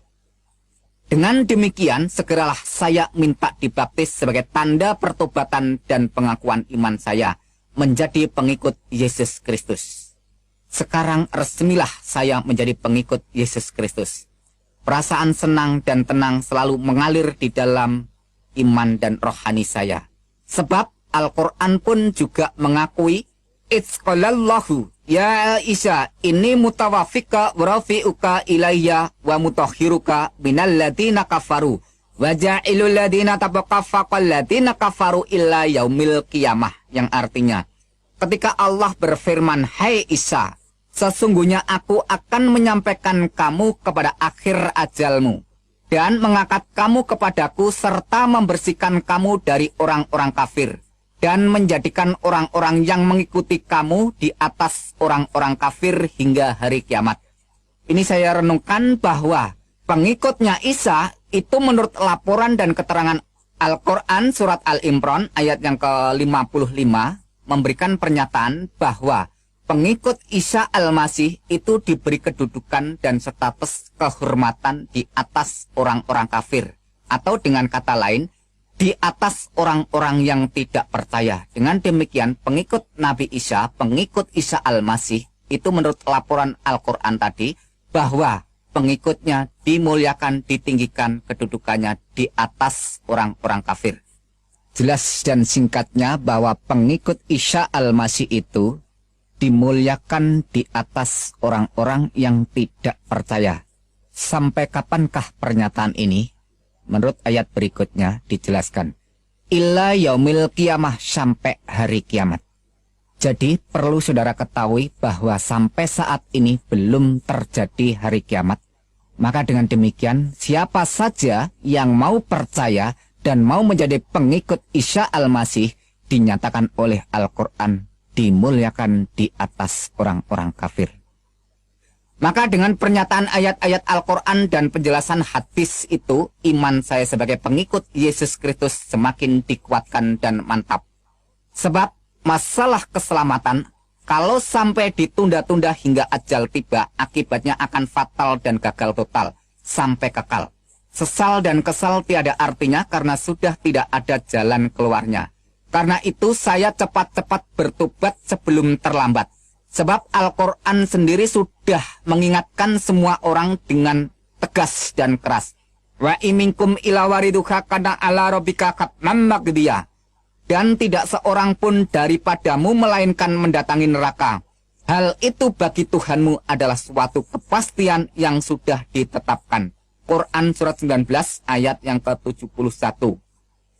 Dengan demikian, segeralah saya minta dibaptis sebagai tanda pertobatan dan pengakuan iman saya menjadi pengikut Yesus Kristus. Sekarang resmilah saya menjadi pengikut Yesus Kristus. Perasaan senang dan tenang selalu mengalir di dalam iman dan rohani saya. Sebab Al-Quran pun juga mengakui, Itzqalallahu ya Isa ini mutawafika warafi'uka ilayya wa mutahhiruka minal ladina kafaru wa ja'ilul ladina tabaqafaqal ladina kafaru illa yaumil qiyamah, yang artinya ketika Allah berfirman, hai Isa, Sesungguhnya aku akan menyampaikan kamu kepada akhir ajalmu, dan mengangkat kamu kepadaku serta membersihkan kamu dari orang-orang kafir, dan menjadikan orang-orang yang mengikuti kamu di atas orang-orang kafir hingga hari kiamat. Ini saya renungkan bahwa pengikutnya Isa itu menurut laporan dan keterangan Al-Quran surat Al-Imran ayat yang ke-55 memberikan pernyataan bahwa pengikut Isa Al-Masih itu diberi kedudukan dan status kehormatan di atas orang-orang kafir. Atau dengan kata lain, di atas orang-orang yang tidak percaya. Dengan demikian, pengikut Nabi Isa, pengikut Isa Al-Masih, itu menurut laporan Al-Quran tadi, bahwa pengikutnya dimuliakan, ditinggikan kedudukannya di atas orang-orang kafir. Jelas dan singkatnya bahwa pengikut Isa Al-Masih itu dimuliakan di atas orang-orang yang tidak percaya. Sampai kapankah pernyataan ini? Menurut ayat berikutnya dijelaskan, illa yaumil kiamah, sampai hari kiamat. Jadi perlu saudara ketahui bahwa sampai saat ini belum terjadi hari kiamat. Maka dengan demikian, siapa saja yang mau percaya dan mau menjadi pengikut Isa Al-Masih dinyatakan oleh Al-Quran dimuliakan di atas orang-orang kafir. Maka dengan pernyataan ayat-ayat Al-Quran dan penjelasan hadis itu, iman saya sebagai pengikut Yesus Kristus semakin dikuatkan dan mantap. Sebab masalah keselamatan, kalau sampai ditunda-tunda hingga ajal tiba, akibatnya akan fatal dan gagal total, sampai kekal. Sesal dan kesal tiada artinya karena sudah tidak ada jalan keluarnya. Karena itu saya cepat-cepat bertobat sebelum terlambat. Sebab Al-Quran sendiri sudah mengingatkan semua orang dengan tegas dan keras. Wa iminkum ila wariduha kana ala rabbika katman magdiya. Dan tidak seorang pun daripadamu melainkan mendatangi neraka. Hal itu bagi Tuhanmu adalah suatu kepastian yang sudah ditetapkan. Quran surat 19 ayat yang ke-71.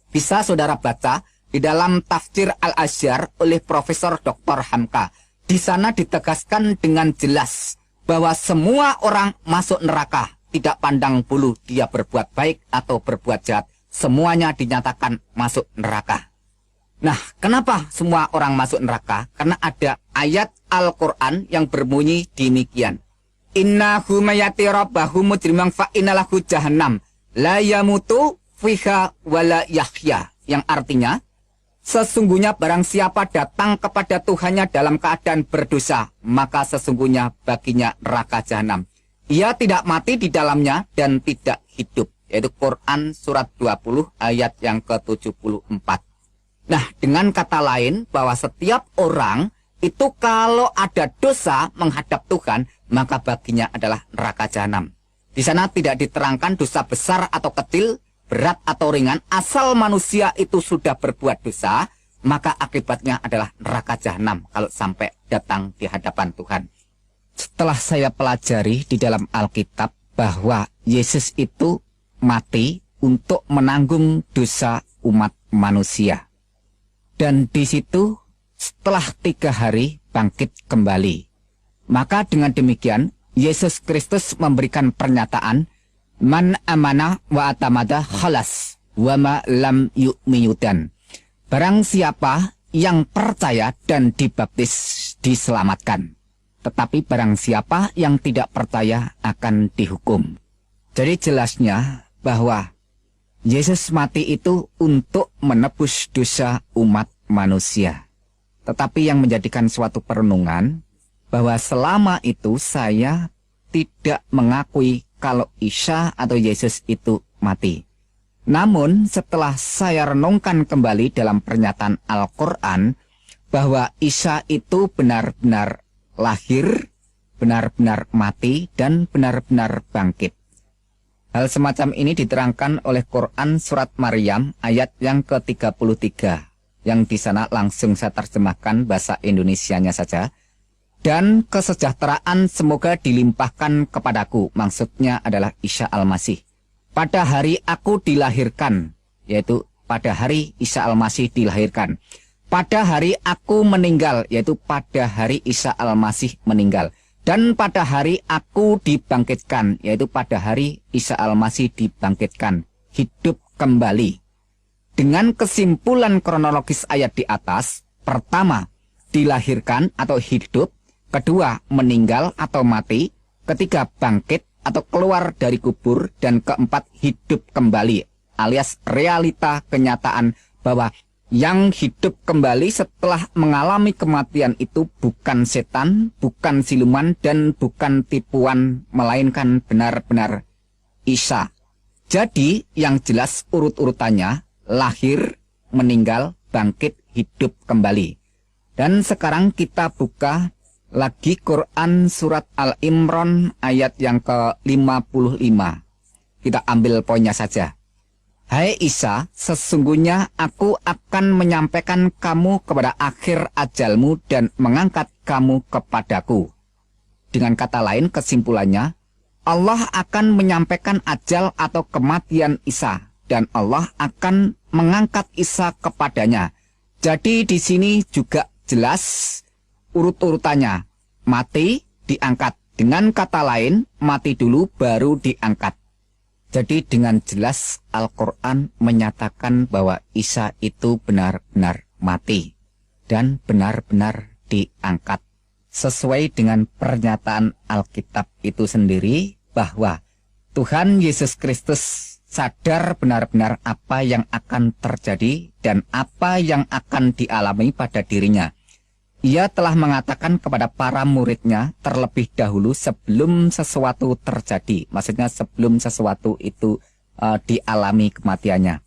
Bisa saudara baca di dalam tafsir Al-Azhar oleh Profesor Dr. Hamka. Di sana ditegaskan dengan jelas bahwa semua orang masuk neraka, tidak pandang bulu dia berbuat baik atau berbuat jahat. Semuanya dinyatakan masuk neraka. Nah, kenapa semua orang masuk neraka? Karena ada ayat Al-Quran yang berbunyi demikian. Innahu mayati rabbahu mujrimang fa innalahu jahannam la yamutu fiha wala yahya. Yang artinya, sesungguhnya barang siapa datang kepada Tuhannya dalam keadaan berdosa, maka sesungguhnya baginya neraka jahanam. Ia tidak mati di dalamnya dan tidak hidup. Yaitu Quran surat 20 ayat yang ke-74. Nah, dengan kata lain bahwa setiap orang itu kalau ada dosa menghadap Tuhan, maka baginya adalah neraka jahanam. Di sana tidak diterangkan dosa besar atau kecil, berat atau ringan, asal manusia itu sudah berbuat dosa, maka akibatnya adalah neraka jahanam kalau sampai datang di hadapan Tuhan. Setelah saya pelajari di dalam Alkitab bahwa Yesus itu mati untuk menanggung dosa umat manusia. Dan di situ setelah 3 hari bangkit kembali. Maka dengan demikian Yesus Kristus memberikan pernyataan, man amana wa atamada khalas wa ma lam yu'miyudan. Barang siapa yang percaya dan dibaptis diselamatkan. Tetapi barang siapa yang tidak percaya akan dihukum. Jadi jelasnya bahwa Yesus mati itu untuk menebus dosa umat manusia. Tetapi yang menjadikan suatu perenungan bahwa selama itu saya tidak mengakui kalau Isa atau Yesus itu mati. Namun setelah saya renungkan kembali dalam pernyataan Al-Quran bahwa Isa itu benar-benar lahir, benar-benar mati, dan benar-benar bangkit. Hal semacam ini diterangkan oleh Quran surat Maryam ayat yang ke-33. Yang di sana langsung saya terjemahkan bahasa Indonesianya saja. Dan kesejahteraan semoga dilimpahkan kepadaku. Maksudnya adalah Isa Al-Masih. Pada hari aku dilahirkan, yaitu pada hari Isa Al-Masih dilahirkan. Pada hari aku meninggal, yaitu pada hari Isa Al-Masih meninggal. Dan pada hari aku dibangkitkan, yaitu pada hari Isa Al-Masih dibangkitkan, hidup kembali. Dengan kesimpulan kronologis ayat di atas, pertama, dilahirkan atau hidup, kedua, meninggal atau mati, ketiga, bangkit atau keluar dari kubur, dan keempat, hidup kembali, alias realita kenyataan bahwa yang hidup kembali setelah mengalami kematian itu bukan setan, bukan siluman, dan bukan tipuan, melainkan benar-benar Isa. Jadi yang jelas urut-urutannya, lahir, meninggal, bangkit, hidup kembali. Dan sekarang kita buka lagi Quran surat Al-Imran ayat yang ke-55. Kita ambil poinnya saja. Hai Isa, sesungguhnya aku akan menyampaikan kamu kepada akhir ajalmu dan mengangkat kamu kepadaku. Dengan kata lain, kesimpulannya, Allah akan menyampaikan ajal atau kematian Isa, dan Allah akan mengangkat Isa kepadanya. Jadi di sini juga jelas urut-urutannya. Mati, diangkat. Dengan kata lain, mati dulu baru diangkat. Jadi dengan jelas Al-Quran menyatakan bahwa Isa itu benar-benar mati dan benar-benar diangkat. Sesuai dengan pernyataan Alkitab itu sendiri bahwa Tuhan Yesus Kristus sadar benar-benar apa yang akan terjadi dan apa yang akan dialami pada dirinya. Ia telah mengatakan kepada para muridnya terlebih dahulu sebelum sesuatu terjadi. Maksudnya sebelum sesuatu itu dialami kematiannya.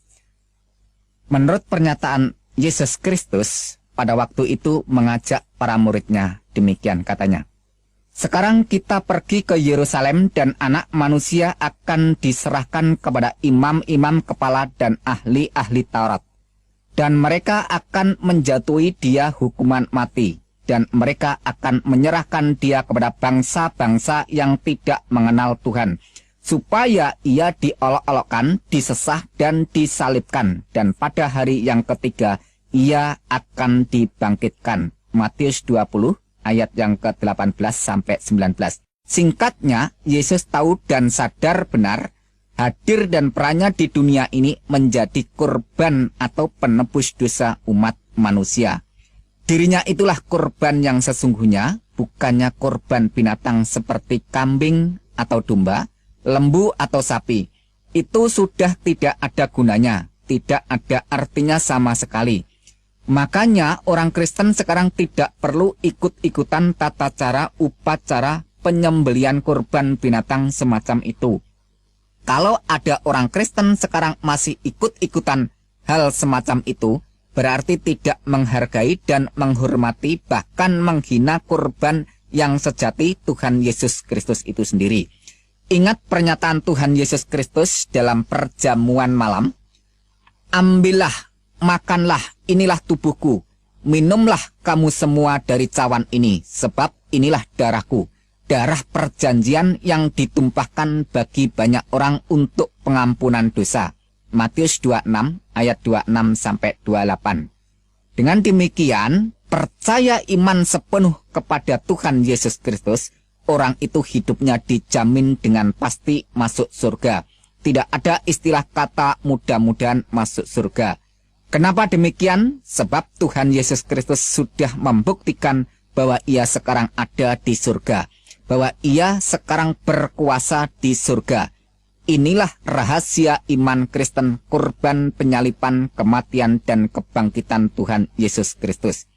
Menurut pernyataan Yesus Kristus, pada waktu itu mengajak para muridnya, demikian katanya. Sekarang kita pergi ke Yerusalem dan anak manusia akan diserahkan kepada imam-imam kepala dan ahli-ahli Taurat. Dan mereka akan menjatuhi dia hukuman mati. Dan mereka akan menyerahkan dia kepada bangsa-bangsa yang tidak mengenal Tuhan. Supaya ia diolok-olokkan, disesah, dan disalibkan. Dan pada hari yang ketiga, ia akan dibangkitkan. Matius 20, ayat yang ke-18 sampai 19. Singkatnya, Yesus tahu dan sadar benar hadir dan perannya di dunia ini menjadi korban atau penebus dosa umat manusia. Dirinya itulah korban yang sesungguhnya, bukannya korban binatang seperti kambing atau domba, lembu atau sapi. Itu sudah tidak ada gunanya, tidak ada artinya sama sekali. Makanya orang Kristen sekarang tidak perlu ikut-ikutan tata cara upacara penyembelian korban binatang semacam itu. Kalau ada orang Kristen sekarang masih ikut-ikutan hal semacam itu, berarti tidak menghargai dan menghormati bahkan menghina korban yang sejati Tuhan Yesus Kristus itu sendiri. Ingat pernyataan Tuhan Yesus Kristus dalam perjamuan malam. Ambillah, makanlah, inilah tubuhku. Minumlah kamu semua dari cawan ini, sebab inilah darahku. Darah perjanjian yang ditumpahkan bagi banyak orang untuk pengampunan dosa. Matius 26 ayat 26 sampai 28. Dengan demikian, percaya iman sepenuh kepada Tuhan Yesus Kristus, orang itu hidupnya dijamin dengan pasti masuk surga. Tidak ada istilah kata mudah-mudahan masuk surga. Kenapa demikian? Sebab Tuhan Yesus Kristus sudah membuktikan bahwa ia sekarang ada di surga. Bahwa ia sekarang berkuasa di surga. Inilah rahasia iman Kristen, kurban penyalipan, kematian, dan kebangkitan Tuhan Yesus Kristus.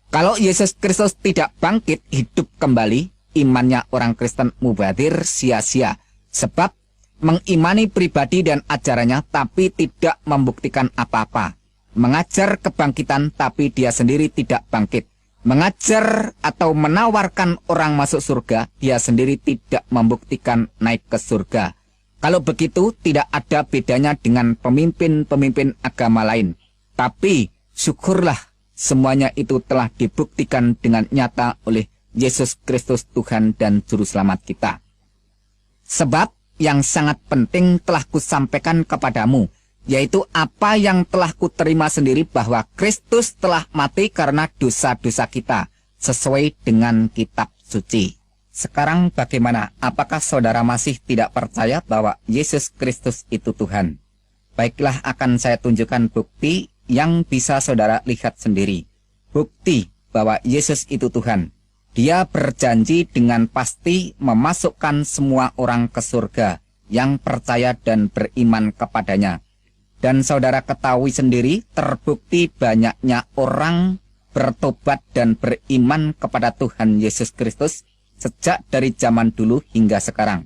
Kalau Yesus Kristus tidak bangkit hidup kembali, imannya orang Kristen mubazir sia-sia. Sebab mengimani pribadi dan ajarannya tapi tidak membuktikan apa-apa. Mengajar kebangkitan tapi dia sendiri tidak bangkit. Mengajar atau menawarkan orang masuk surga, dia sendiri tidak membuktikan naik ke surga. Kalau begitu, tidak ada bedanya dengan pemimpin-pemimpin agama lain. Tapi, syukurlah, semuanya itu telah dibuktikan dengan nyata oleh Yesus Kristus Tuhan dan Juru Selamat kita. Sebab, yang sangat penting telah kusampaikan kepadamu, yaitu apa yang telah kuterima sendiri bahwa Kristus telah mati karena dosa-dosa kita, sesuai dengan kitab suci. Sekarang bagaimana? Apakah saudara masih tidak percaya bahwa Yesus Kristus itu Tuhan? Baiklah, akan saya tunjukkan bukti yang bisa saudara lihat sendiri. Bukti bahwa Yesus itu Tuhan. Dia berjanji dengan pasti memasukkan semua orang ke surga yang percaya dan beriman kepadanya. Dan saudara ketahui sendiri, terbukti banyaknya orang bertobat dan beriman kepada Tuhan Yesus Kristus sejak dari zaman dulu hingga sekarang.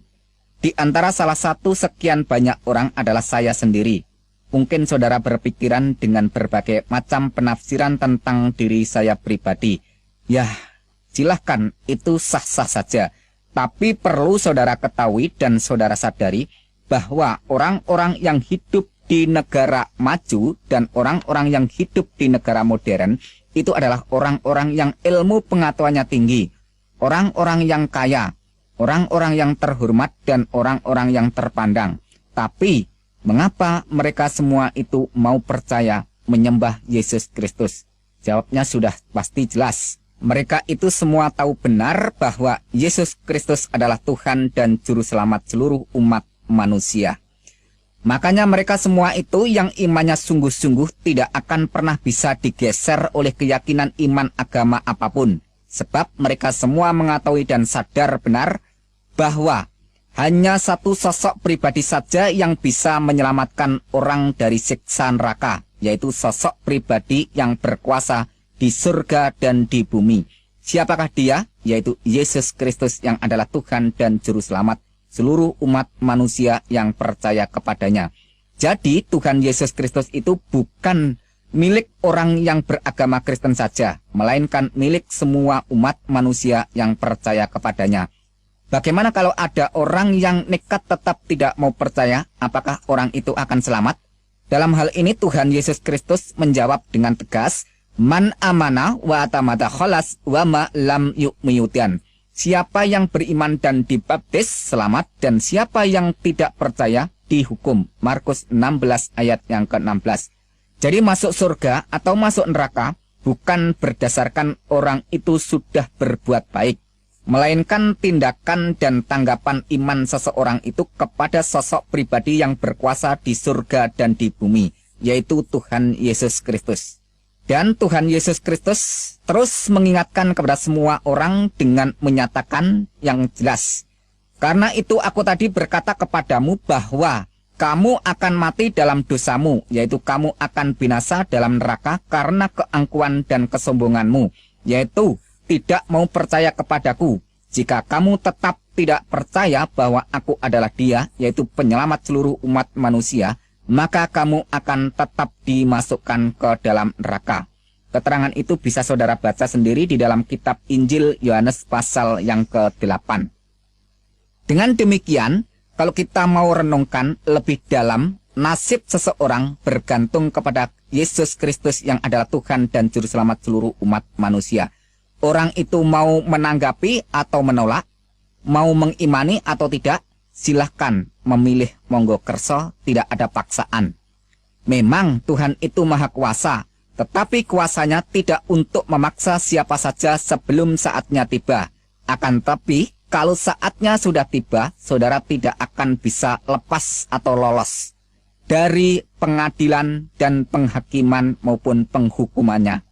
Di antara salah satu sekian banyak orang adalah saya sendiri. Mungkin saudara berpikiran dengan berbagai macam penafsiran tentang diri saya pribadi. Ya, silahkan, itu sah-sah saja. Tapi perlu saudara ketahui dan saudara sadari bahwa orang-orang yang hidup di negara maju dan orang-orang yang hidup di negara modern itu adalah orang-orang yang ilmu pengetahuannya tinggi, orang-orang yang kaya, orang-orang yang terhormat, dan orang-orang yang terpandang. Tapi mengapa mereka semua itu mau percaya menyembah Yesus Kristus? Jawabnya sudah pasti jelas. Mereka itu semua tahu benar bahwa Yesus Kristus adalah Tuhan dan Juru Selamat seluruh umat manusia. Makanya mereka semua itu yang imannya sungguh-sungguh tidak akan pernah bisa digeser oleh keyakinan iman agama apapun. Sebab mereka semua mengetahui dan sadar benar bahwa hanya satu sosok pribadi saja yang bisa menyelamatkan orang dari siksa neraka, yaitu sosok pribadi yang berkuasa di surga dan di bumi. Siapakah dia? Yaitu Yesus Kristus yang adalah Tuhan dan Juru Selamat seluruh umat manusia yang percaya kepadanya. Jadi Tuhan Yesus Kristus itu bukan milik orang yang beragama Kristen saja, melainkan milik semua umat manusia yang percaya kepadanya. Bagaimana kalau ada orang yang nekat tetap tidak mau percaya? Apakah orang itu akan selamat? Dalam hal ini Tuhan Yesus Kristus menjawab dengan tegas, "Man amana wa atamada kholas wa ma lam yu'miyudan." Siapa yang beriman dan dibaptis selamat, dan siapa yang tidak percaya dihukum. Markus 16 ayat yang ke-16. Jadi masuk surga atau masuk neraka bukan berdasarkan orang itu sudah berbuat baik, melainkan tindakan dan tanggapan iman seseorang itu kepada sosok pribadi yang berkuasa di surga dan di bumi, yaitu Tuhan Yesus Kristus. Dan Tuhan Yesus Kristus terus mengingatkan kepada semua orang dengan menyatakan yang jelas. Karena itu aku tadi berkata kepadamu bahwa kamu akan mati dalam dosamu, yaitu kamu akan binasa dalam neraka karena keangkuhan dan kesombonganmu, yaitu tidak mau percaya kepadaku. Jika kamu tetap tidak percaya bahwa aku adalah Dia, yaitu penyelamat seluruh umat manusia, maka kamu akan tetap dimasukkan ke dalam neraka. Keterangan itu bisa saudara baca sendiri di dalam kitab Injil Yohanes pasal yang ke-8. Dengan demikian, kalau kita mau renungkan lebih dalam, nasib seseorang bergantung kepada Yesus Kristus yang adalah Tuhan dan Juru Selamat seluruh umat manusia. Orang itu mau menanggapi atau menolak, mau mengimani atau tidak, silahkan memilih, monggo kerso, tidak ada paksaan. Memang Tuhan itu maha kuasa, tetapi kuasanya tidak untuk memaksa siapa saja sebelum saatnya tiba. Akan tetapi, kalau saatnya sudah tiba, saudara tidak akan bisa lepas atau lolos dari pengadilan dan penghakiman maupun penghukumannya.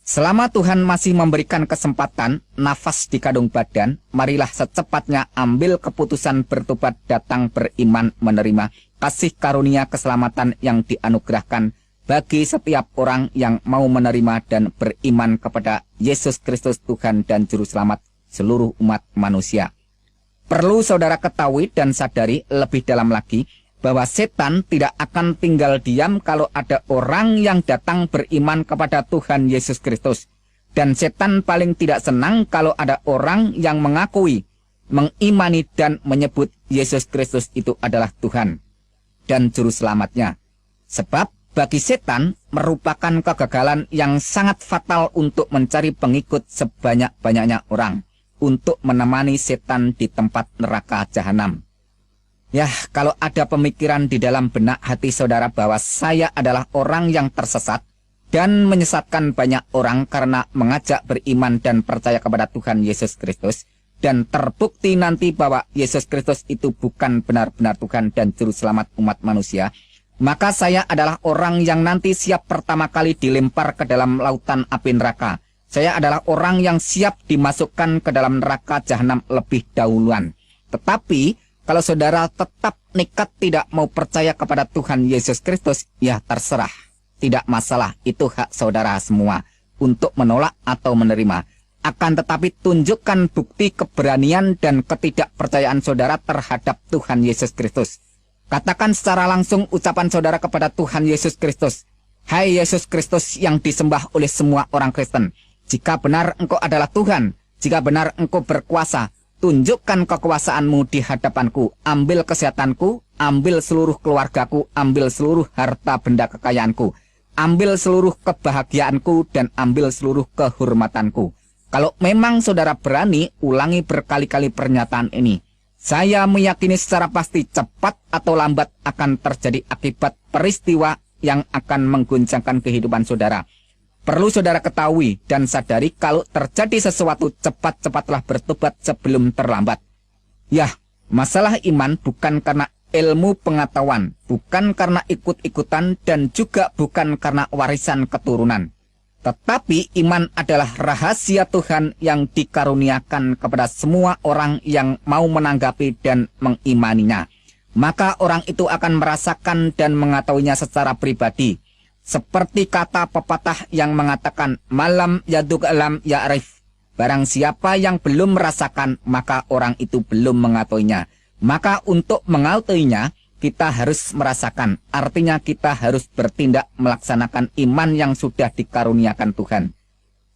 Selama Tuhan masih memberikan kesempatan, nafas di kandung badan, marilah secepatnya ambil keputusan bertobat, datang beriman, menerima kasih karunia keselamatan yang dianugerahkan bagi setiap orang yang mau menerima dan beriman kepada Yesus Kristus Tuhan dan Juru Selamat seluruh umat manusia. Perlu saudara ketahui dan sadari lebih dalam lagi, bahwa setan tidak akan tinggal diam kalau ada orang yang datang beriman kepada Tuhan Yesus Kristus. Dan setan paling tidak senang kalau ada orang yang mengakui, mengimani dan menyebut Yesus Kristus itu adalah Tuhan dan Juru Selamatnya. Sebab bagi setan merupakan kegagalan yang sangat fatal untuk mencari pengikut sebanyak-banyaknya orang, untuk menemani setan di tempat neraka jahanam. Ya, kalau ada pemikiran di dalam benak hati saudara bahwa saya adalah orang yang tersesat dan menyesatkan banyak orang karena mengajak beriman dan percaya kepada Tuhan Yesus Kristus, dan terbukti nanti bahwa Yesus Kristus itu bukan benar-benar Tuhan dan Juru Selamat umat manusia, maka saya adalah orang yang nanti siap pertama kali dilempar ke dalam lautan api neraka. Saya adalah orang yang siap dimasukkan ke dalam neraka jahanam lebih dahuluan. Tetapi kalau saudara tetap nekat tidak mau percaya kepada Tuhan Yesus Kristus, ya terserah. Tidak masalah, itu hak saudara semua untuk menolak atau menerima. Akan tetapi tunjukkan bukti keberanian dan ketidakpercayaan saudara terhadap Tuhan Yesus Kristus. Katakan secara langsung ucapan saudara kepada Tuhan Yesus Kristus. Hai Yesus Kristus yang disembah oleh semua orang Kristen. Jika benar Engkau adalah Tuhan, jika benar Engkau berkuasa, tunjukkan kekuasaanmu di hadapanku. Ambil kesehatanku, ambil seluruh keluargaku, ambil seluruh harta benda kekayaanku, ambil seluruh kebahagiaanku, dan ambil seluruh kehormatanku. Kalau memang saudara berani, ulangi berkali-kali pernyataan ini. Saya meyakini secara pasti cepat atau lambat akan terjadi akibat peristiwa yang akan mengguncangkan kehidupan saudara. Perlu saudara ketahui dan sadari kalau terjadi sesuatu, cepat-cepatlah bertobat sebelum terlambat. Ya, masalah iman bukan karena ilmu pengetahuan, bukan karena ikut-ikutan, dan juga bukan karena warisan keturunan. Tetapi iman adalah rahasia Tuhan yang dikaruniakan kepada semua orang yang mau menanggapi dan mengimaninya. Maka orang itu akan merasakan dan mengetahuinya secara pribadi. Seperti kata pepatah yang mengatakan, malam yaduk alam ya'rif. Barang siapa yang belum merasakan, maka orang itu belum mengetahuinya. Maka untuk mengetahuinya, kita harus merasakan. Artinya kita harus bertindak melaksanakan iman yang sudah dikaruniakan Tuhan.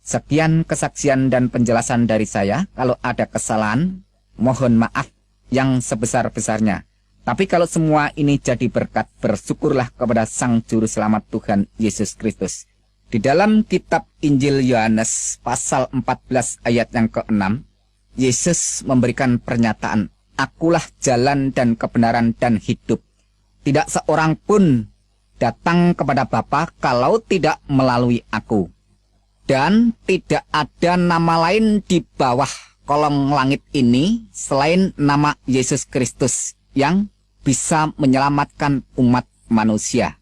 Sekian kesaksian dan penjelasan dari saya. Kalau ada kesalahan, mohon maaf yang sebesar-besarnya. Tapi kalau semua ini jadi berkat, bersyukurlah kepada Sang Juru Selamat Tuhan Yesus Kristus. Di dalam kitab Injil Yohanes pasal 14 ayat yang ke-6, Yesus memberikan pernyataan, Akulah jalan dan kebenaran dan hidup. Tidak seorang pun datang kepada Bapa kalau tidak melalui aku. Dan tidak ada nama lain di bawah kolong langit ini selain nama Yesus Kristus yang bisa menyelamatkan umat manusia.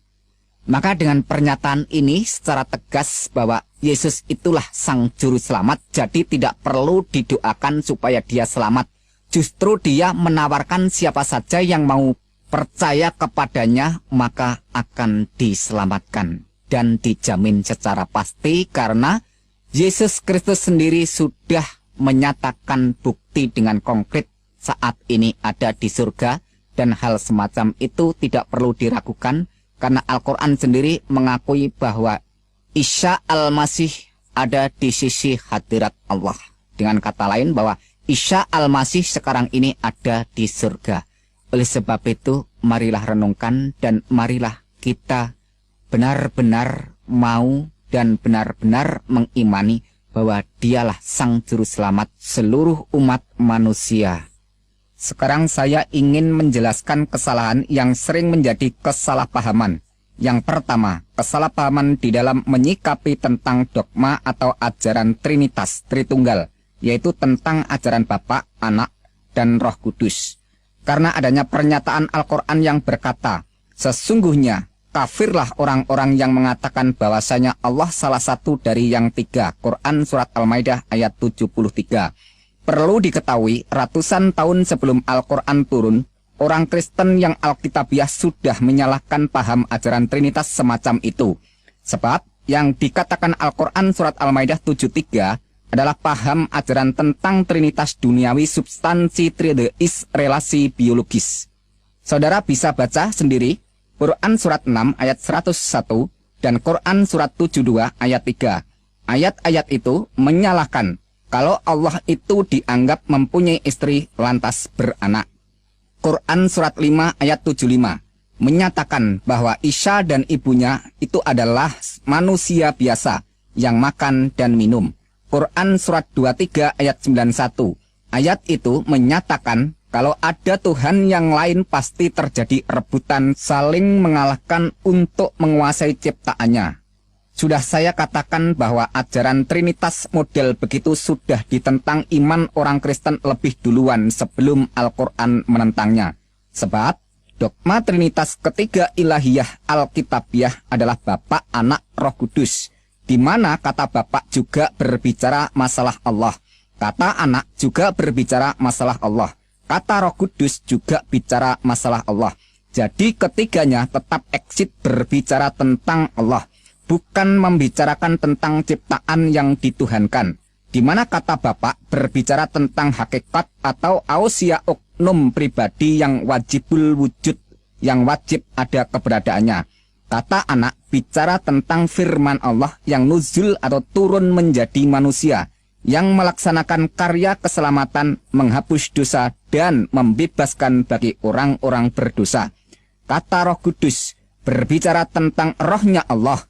Maka dengan pernyataan ini secara tegas bahwa Yesus itulah Sang Juru Selamat, jadi tidak perlu didoakan supaya dia selamat. Justru dia menawarkan siapa saja yang mau percaya kepadanya maka akan diselamatkan. Dan dijamin secara pasti karena Yesus Kristus sendiri sudah menyatakan bukti dengan konkret saat ini ada di surga. Dan hal semacam itu tidak perlu diragukan karena Al-Quran sendiri mengakui bahwa Isa Al-Masih ada di sisi hadirat Allah. Dengan kata lain bahwa Isa Al-Masih sekarang ini ada di surga. Oleh sebab itu, marilah renungkan dan marilah kita benar-benar mau dan benar-benar mengimani bahwa dialah Sang Juru Selamat seluruh umat manusia. Sekarang saya ingin menjelaskan kesalahan yang sering menjadi kesalahpahaman. Yang pertama, kesalahpahaman di dalam menyikapi tentang dogma atau ajaran Trinitas Tritunggal, yaitu tentang ajaran Bapa, Anak, dan Roh Kudus. Karena adanya pernyataan Al-Quran yang berkata, sesungguhnya kafirlah orang-orang yang mengatakan bahwasanya Allah salah satu dari yang tiga. Quran Surat Al-Maidah ayat 73. Perlu diketahui, ratusan tahun sebelum Al-Quran turun, orang Kristen yang Alkitabiah sudah menyalahkan paham ajaran Trinitas semacam itu. Sebab yang dikatakan Al-Quran Surat Al-Maidah 73 adalah paham ajaran tentang Trinitas duniawi substansi trideis relasi biologis. Saudara bisa baca sendiri Quran Surat 6 ayat 101 dan Quran Surat 72 ayat 3. Ayat-ayat itu menyalahkan kalau Allah itu dianggap mempunyai istri lantas beranak. Quran Surat 5 ayat 75 menyatakan bahwa Isa dan ibunya itu adalah manusia biasa yang makan dan minum. Quran Surat 23 ayat 91. Ayat itu menyatakan kalau ada Tuhan yang lain pasti terjadi rebutan saling mengalahkan untuk menguasai ciptaannya. Sudah saya katakan bahwa ajaran Trinitas model begitu sudah ditentang iman orang Kristen lebih duluan sebelum Al-Quran menentangnya. Sebab dogma Trinitas ketiga ilahiyah Alkitabiah adalah Bapa, Anak, Roh Kudus, di mana kata Bapa juga berbicara masalah Allah, kata Anak juga berbicara masalah Allah, kata Roh Kudus juga bicara masalah Allah. Jadi ketiganya tetap eksit berbicara tentang Allah, bukan membicarakan tentang ciptaan yang dituhankan, di mana kata Bapa berbicara tentang hakikat atau ausia oknum pribadi yang wajibul wujud, yang wajib ada keberadaannya. Kata Anak bicara tentang firman Allah yang nuzul atau turun menjadi manusia, yang melaksanakan karya keselamatan, menghapus dosa, dan membebaskan bagi orang-orang berdosa. Kata Roh Kudus berbicara tentang rohnya Allah,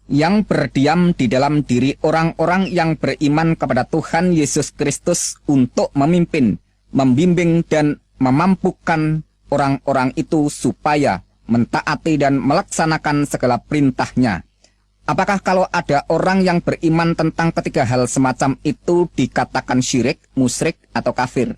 yang berdiam di dalam diri orang-orang yang beriman kepada Tuhan Yesus Kristus untuk memimpin, membimbing, dan memampukan orang-orang itu supaya mentaati dan melaksanakan segala perintahnya. Apakah kalau ada orang yang beriman tentang ketiga hal semacam itu dikatakan syirik, musyrik, atau kafir?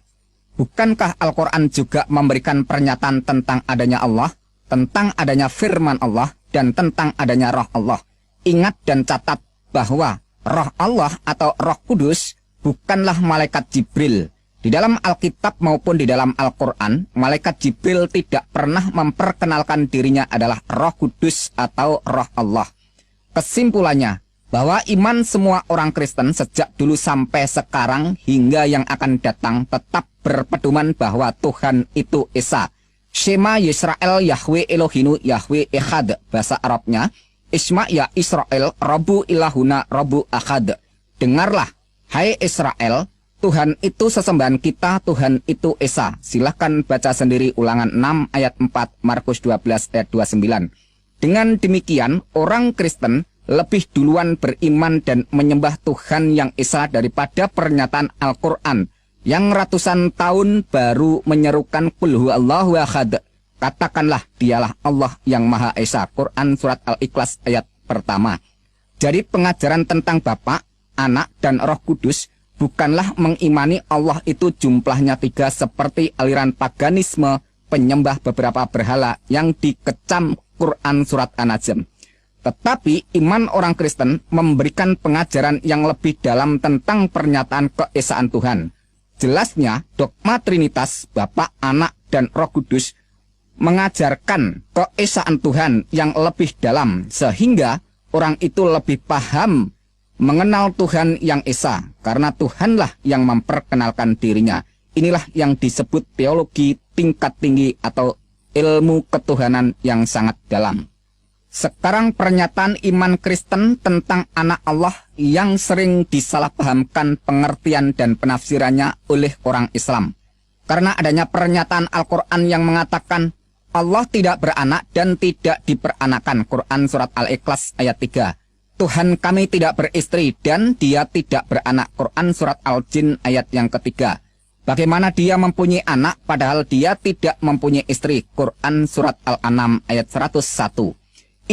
Bukankah Al-Quran juga memberikan pernyataan tentang adanya Allah, tentang adanya firman Allah, dan tentang adanya roh Allah? Ingat dan catat bahwa roh Allah atau Roh Kudus bukanlah malaikat Jibril. Di dalam Alkitab maupun di dalam Al-Quran, malaikat Jibril tidak pernah memperkenalkan dirinya adalah Roh Kudus atau roh Allah. Kesimpulannya, bahwa iman semua orang Kristen sejak dulu sampai sekarang hingga yang akan datang tetap berpedoman bahwa Tuhan itu Esa. Shema Yisrael Yahweh Elohinu Yahweh Echad, bahasa Arabnya Isma ya Israel, Rabbu ilahuna Rabbu Ahad. Dengarlah, hai Israel, Tuhan itu sesembahan kita, Tuhan itu Esa. Silahkan baca sendiri Ulangan 6 ayat 4, Markus 12 ayat 29. Dengan demikian, orang Kristen lebih duluan beriman dan menyembah Tuhan yang Esa daripada pernyataan Al-Quran yang ratusan tahun baru menyerukan Qul huwallahu ahad. Katakanlah dialah Allah yang Maha Esa. Quran Surat Al-Ikhlas ayat pertama. Jadi pengajaran tentang Bapa, Anak, dan Roh Kudus bukanlah mengimani Allah itu jumlahnya 3 seperti aliran paganisme penyembah beberapa berhala yang dikecam Quran Surat An-Najm. Tetapi iman orang Kristen memberikan pengajaran yang lebih dalam tentang pernyataan keesaan Tuhan. Jelasnya dogma Trinitas, Bapa, Anak, dan Roh Kudus mengajarkan keesaan Tuhan yang lebih dalam, sehingga orang itu lebih paham mengenal Tuhan yang Esa, karena Tuhanlah yang memperkenalkan dirinya. Inilah yang disebut teologi tingkat tinggi atau ilmu ketuhanan yang sangat dalam. Sekarang pernyataan iman Kristen tentang anak Allah yang sering disalahpahamkan pengertian dan penafsirannya oleh orang Islam. Karena adanya pernyataan Al-Quran yang mengatakan Allah tidak beranak dan tidak diperanakan. Quran Surat Al-Ikhlas ayat 3. Tuhan kami tidak beristri dan dia tidak beranak. Quran Surat Al-Jin ayat yang ketiga. Bagaimana dia mempunyai anak padahal dia tidak mempunyai istri. Quran Surat Al-An'am ayat 101.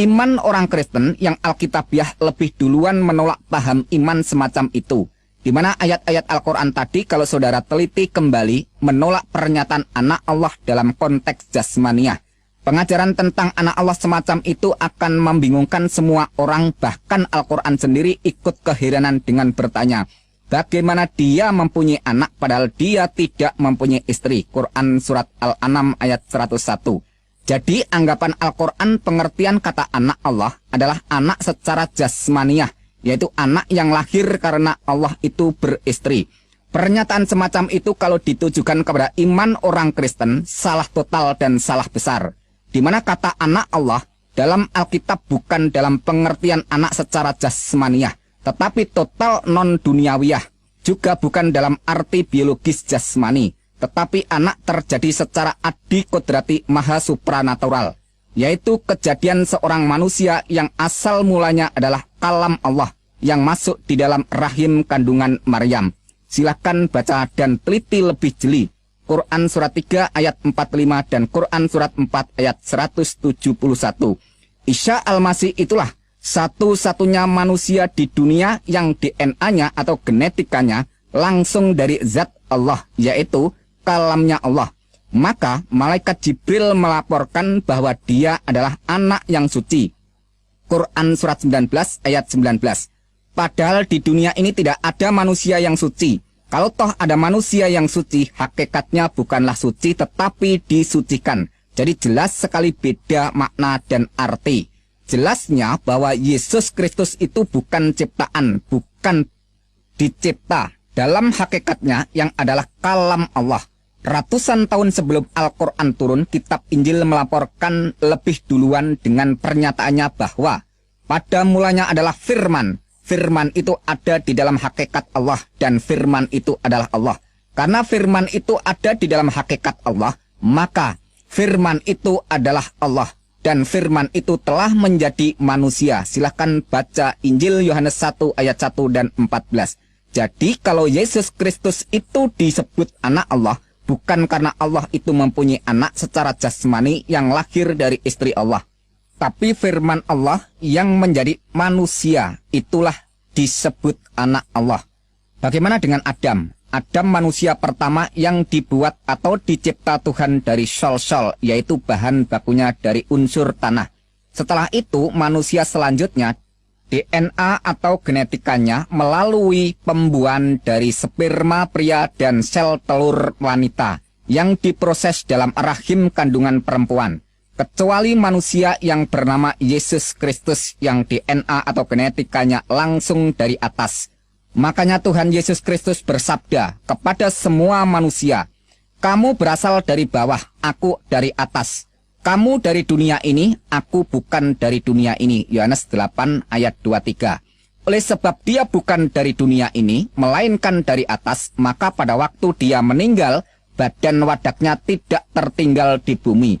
Iman orang Kristen yang Alkitabiah lebih duluan menolak paham iman semacam itu. Di mana ayat-ayat Al-Quran tadi kalau saudara teliti kembali menolak pernyataan anak Allah dalam konteks jasmaniah. Pengajaran tentang anak Allah semacam itu akan membingungkan semua orang, bahkan Al-Quran sendiri ikut keheranan dengan bertanya, bagaimana dia mempunyai anak padahal dia tidak mempunyai istri. Quran Surat Al-An'am ayat 101. Jadi anggapan Al-Quran pengertian kata anak Allah adalah anak secara jasmaniah, yaitu anak yang lahir karena Allah itu beristri. Pernyataan semacam itu kalau ditujukan kepada iman orang Kristen salah total dan salah besar. Di mana kata anak Allah dalam Alkitab bukan dalam pengertian anak secara jasmaniah, tetapi total non-duniawiyah. Juga bukan dalam arti biologis jasmani, tetapi anak terjadi secara adikodrati maha supranatural, yaitu kejadian seorang manusia yang asal mulanya adalah kalam Allah yang masuk di dalam rahim kandungan Maryam. Silahkan baca dan teliti lebih jeli Quran Surat 3 ayat 45 dan Quran Surat 4 ayat 171. Isa Al-Masih itulah Satu-satunya manusia di dunia yang DNA-nya atau genetikanya langsung dari zat Allah, yaitu kalamnya Allah. Maka malaikat Jibril melaporkan bahwa dia adalah anak yang suci. Quran surat 19 ayat 19. Padahal di dunia ini tidak ada manusia yang suci. Kalau toh ada manusia yang suci, hakikatnya bukanlah suci tetapi disucikan. Jadi jelas sekali beda makna dan arti. Jelasnya bahwa Yesus Kristus itu bukan ciptaan, bukan dicipta. Dalam hakikatnya yang adalah kalam Allah. Ratusan tahun sebelum Al-Quran turun, kitab Injil melaporkan lebih duluan dengan pernyataannya bahwa pada mulanya adalah firman. Firman itu ada di dalam hakikat Allah dan firman itu adalah Allah. Karena firman itu ada di dalam hakikat Allah, maka firman itu adalah Allah. Dan firman itu telah menjadi manusia. Silahkan baca Injil Yohanes 1 ayat 1 dan 14. Jadi kalau Yesus Kristus itu disebut anak Allah, bukan karena Allah itu mempunyai anak secara jasmani yang lahir dari istri Allah. Tapi firman Allah yang menjadi manusia, itulah disebut anak Allah. Bagaimana dengan Adam? Adam manusia pertama yang dibuat atau dicipta Tuhan dari sol-sol, yaitu bahan bakunya dari unsur tanah. Setelah itu manusia selanjutnya, DNA atau genetikanya melalui pembuahan dari sperma pria dan sel telur wanita yang diproses dalam rahim kandungan perempuan. Kecuali manusia yang bernama Yesus Kristus yang DNA atau genetikanya langsung dari atas. Makanya Tuhan Yesus Kristus bersabda kepada semua manusia, "Kamu berasal dari bawah, aku dari atas. Kamu dari dunia ini, aku bukan dari dunia ini." Yohanes 8 ayat 23. Oleh sebab dia bukan dari dunia ini, melainkan dari atas, maka pada waktu dia meninggal, badan wadaknya tidak tertinggal di bumi.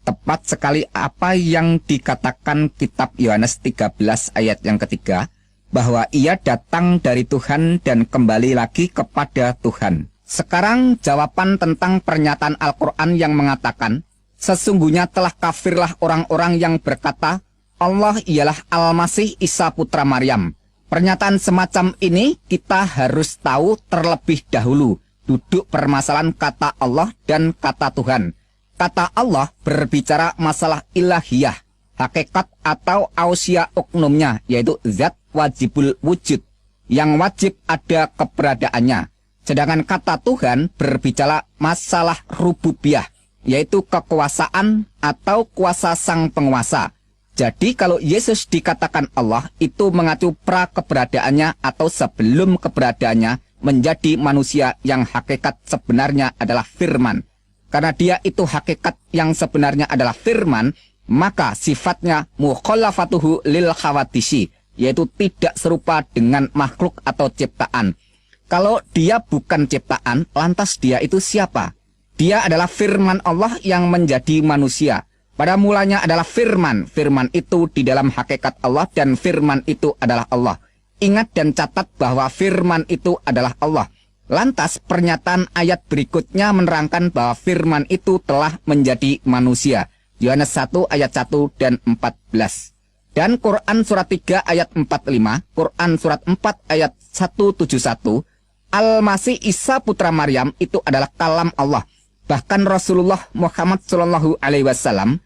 Tepat sekali apa yang dikatakan kitab Yohanes 13 ayat yang ketiga, bahwa ia datang dari Tuhan dan kembali lagi kepada Tuhan. Sekarang jawaban tentang pernyataan Al-Quran yang mengatakan, sesungguhnya telah kafirlah orang-orang yang berkata, Allah ialah Al-Masih Isa putra Maryam. Pernyataan semacam ini kita harus tahu terlebih dahulu duduk permasalahan kata Allah dan kata Tuhan. Kata Allah berbicara masalah ilahiyah, hakikat atau ausia oknumnya, yaitu zat wajibul wujud, yang wajib ada keberadaannya. Sedangkan kata Tuhan berbicara masalah rububiyah, yaitu kekuasaan atau kuasa sang penguasa. Jadi kalau Yesus dikatakan Allah, itu mengacu pra keberadaannya atau sebelum keberadaannya menjadi manusia yang hakikat sebenarnya adalah firman. Karena dia itu hakikat yang sebenarnya adalah firman, maka sifatnya mukhallafatuhu lil khawadisi, yaitu tidak serupa dengan makhluk atau ciptaan. Kalau dia bukan ciptaan, lantas dia itu siapa? Dia adalah firman Allah yang menjadi manusia. Pada mulanya adalah firman. Firman itu di dalam hakikat Allah dan firman itu adalah Allah. Ingat dan catat bahwa firman itu adalah Allah. Lantas pernyataan ayat berikutnya menerangkan bahwa firman itu telah menjadi manusia. Yohanes 1 ayat 1 dan 14. Dan Quran surat 3 ayat 45, Quran surat 4 ayat 171, Al-Masih Isa putra Maryam itu adalah kalam Allah. Bahkan Rasulullah Muhammad SAW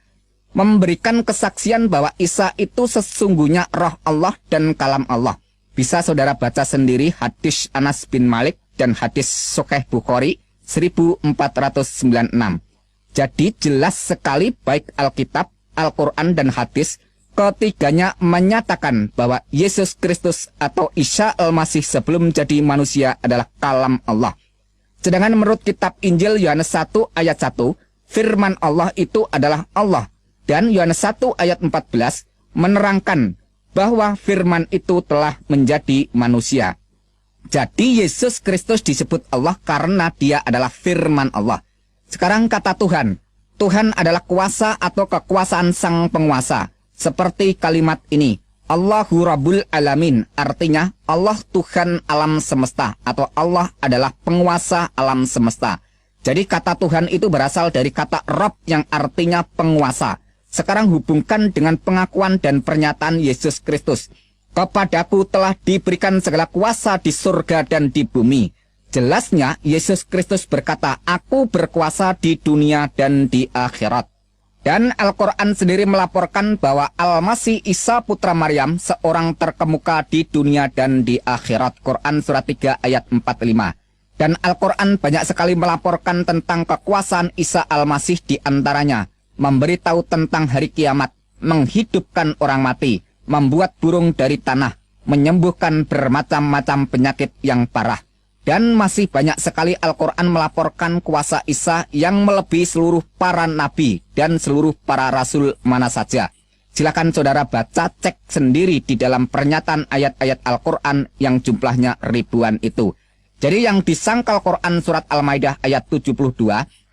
memberikan kesaksian bahwa Isa itu sesungguhnya roh Allah dan kalam Allah. Bisa saudara baca sendiri hadis Anas bin Malik dan hadis Sahih Bukhari 1496. Jadi jelas sekali baik Alkitab, Al-Quran dan hadis, ketiganya menyatakan bahwa Yesus Kristus atau Isa Al-Masih sebelum jadi manusia adalah kalam Allah. Sedangkan menurut kitab Injil Yohanes 1 ayat 1, firman Allah itu adalah Allah. Dan Yohanes 1 ayat 14 menerangkan bahwa firman itu telah menjadi manusia. Jadi Yesus Kristus disebut Allah karena dia adalah firman Allah. Sekarang kata Tuhan. Tuhan adalah kuasa atau kekuasaan sang penguasa. Seperti kalimat ini. Allahu Rabbul Alamin. Artinya Allah Tuhan alam semesta. Atau Allah adalah penguasa alam semesta. Jadi kata Tuhan itu berasal dari kata Rabb yang artinya penguasa. Sekarang hubungkan dengan pengakuan dan pernyataan Yesus Kristus. Kepadaku telah diberikan segala kuasa di surga dan di bumi. Jelasnya Yesus Kristus berkata, aku berkuasa di dunia dan di akhirat. Dan Al-Quran sendiri melaporkan bahwa Al-Masih Isa putra Maryam seorang terkemuka di dunia dan di akhirat. Quran surat 3 ayat 45. Dan Al-Quran banyak sekali melaporkan tentang kekuasaan Isa Al-Masih, di antaranya memberitahu tentang hari kiamat, menghidupkan orang mati, membuat burung dari tanah, menyembuhkan bermacam-macam penyakit yang parah. Dan masih banyak sekali Al-Quran melaporkan kuasa Isa yang melebihi seluruh para nabi dan seluruh para rasul mana saja. Silakan saudara baca, cek sendiri di dalam pernyataan ayat-ayat Al-Quran yang jumlahnya ribuan itu. Jadi yang disangkal Quran surat Al-Maidah ayat 72,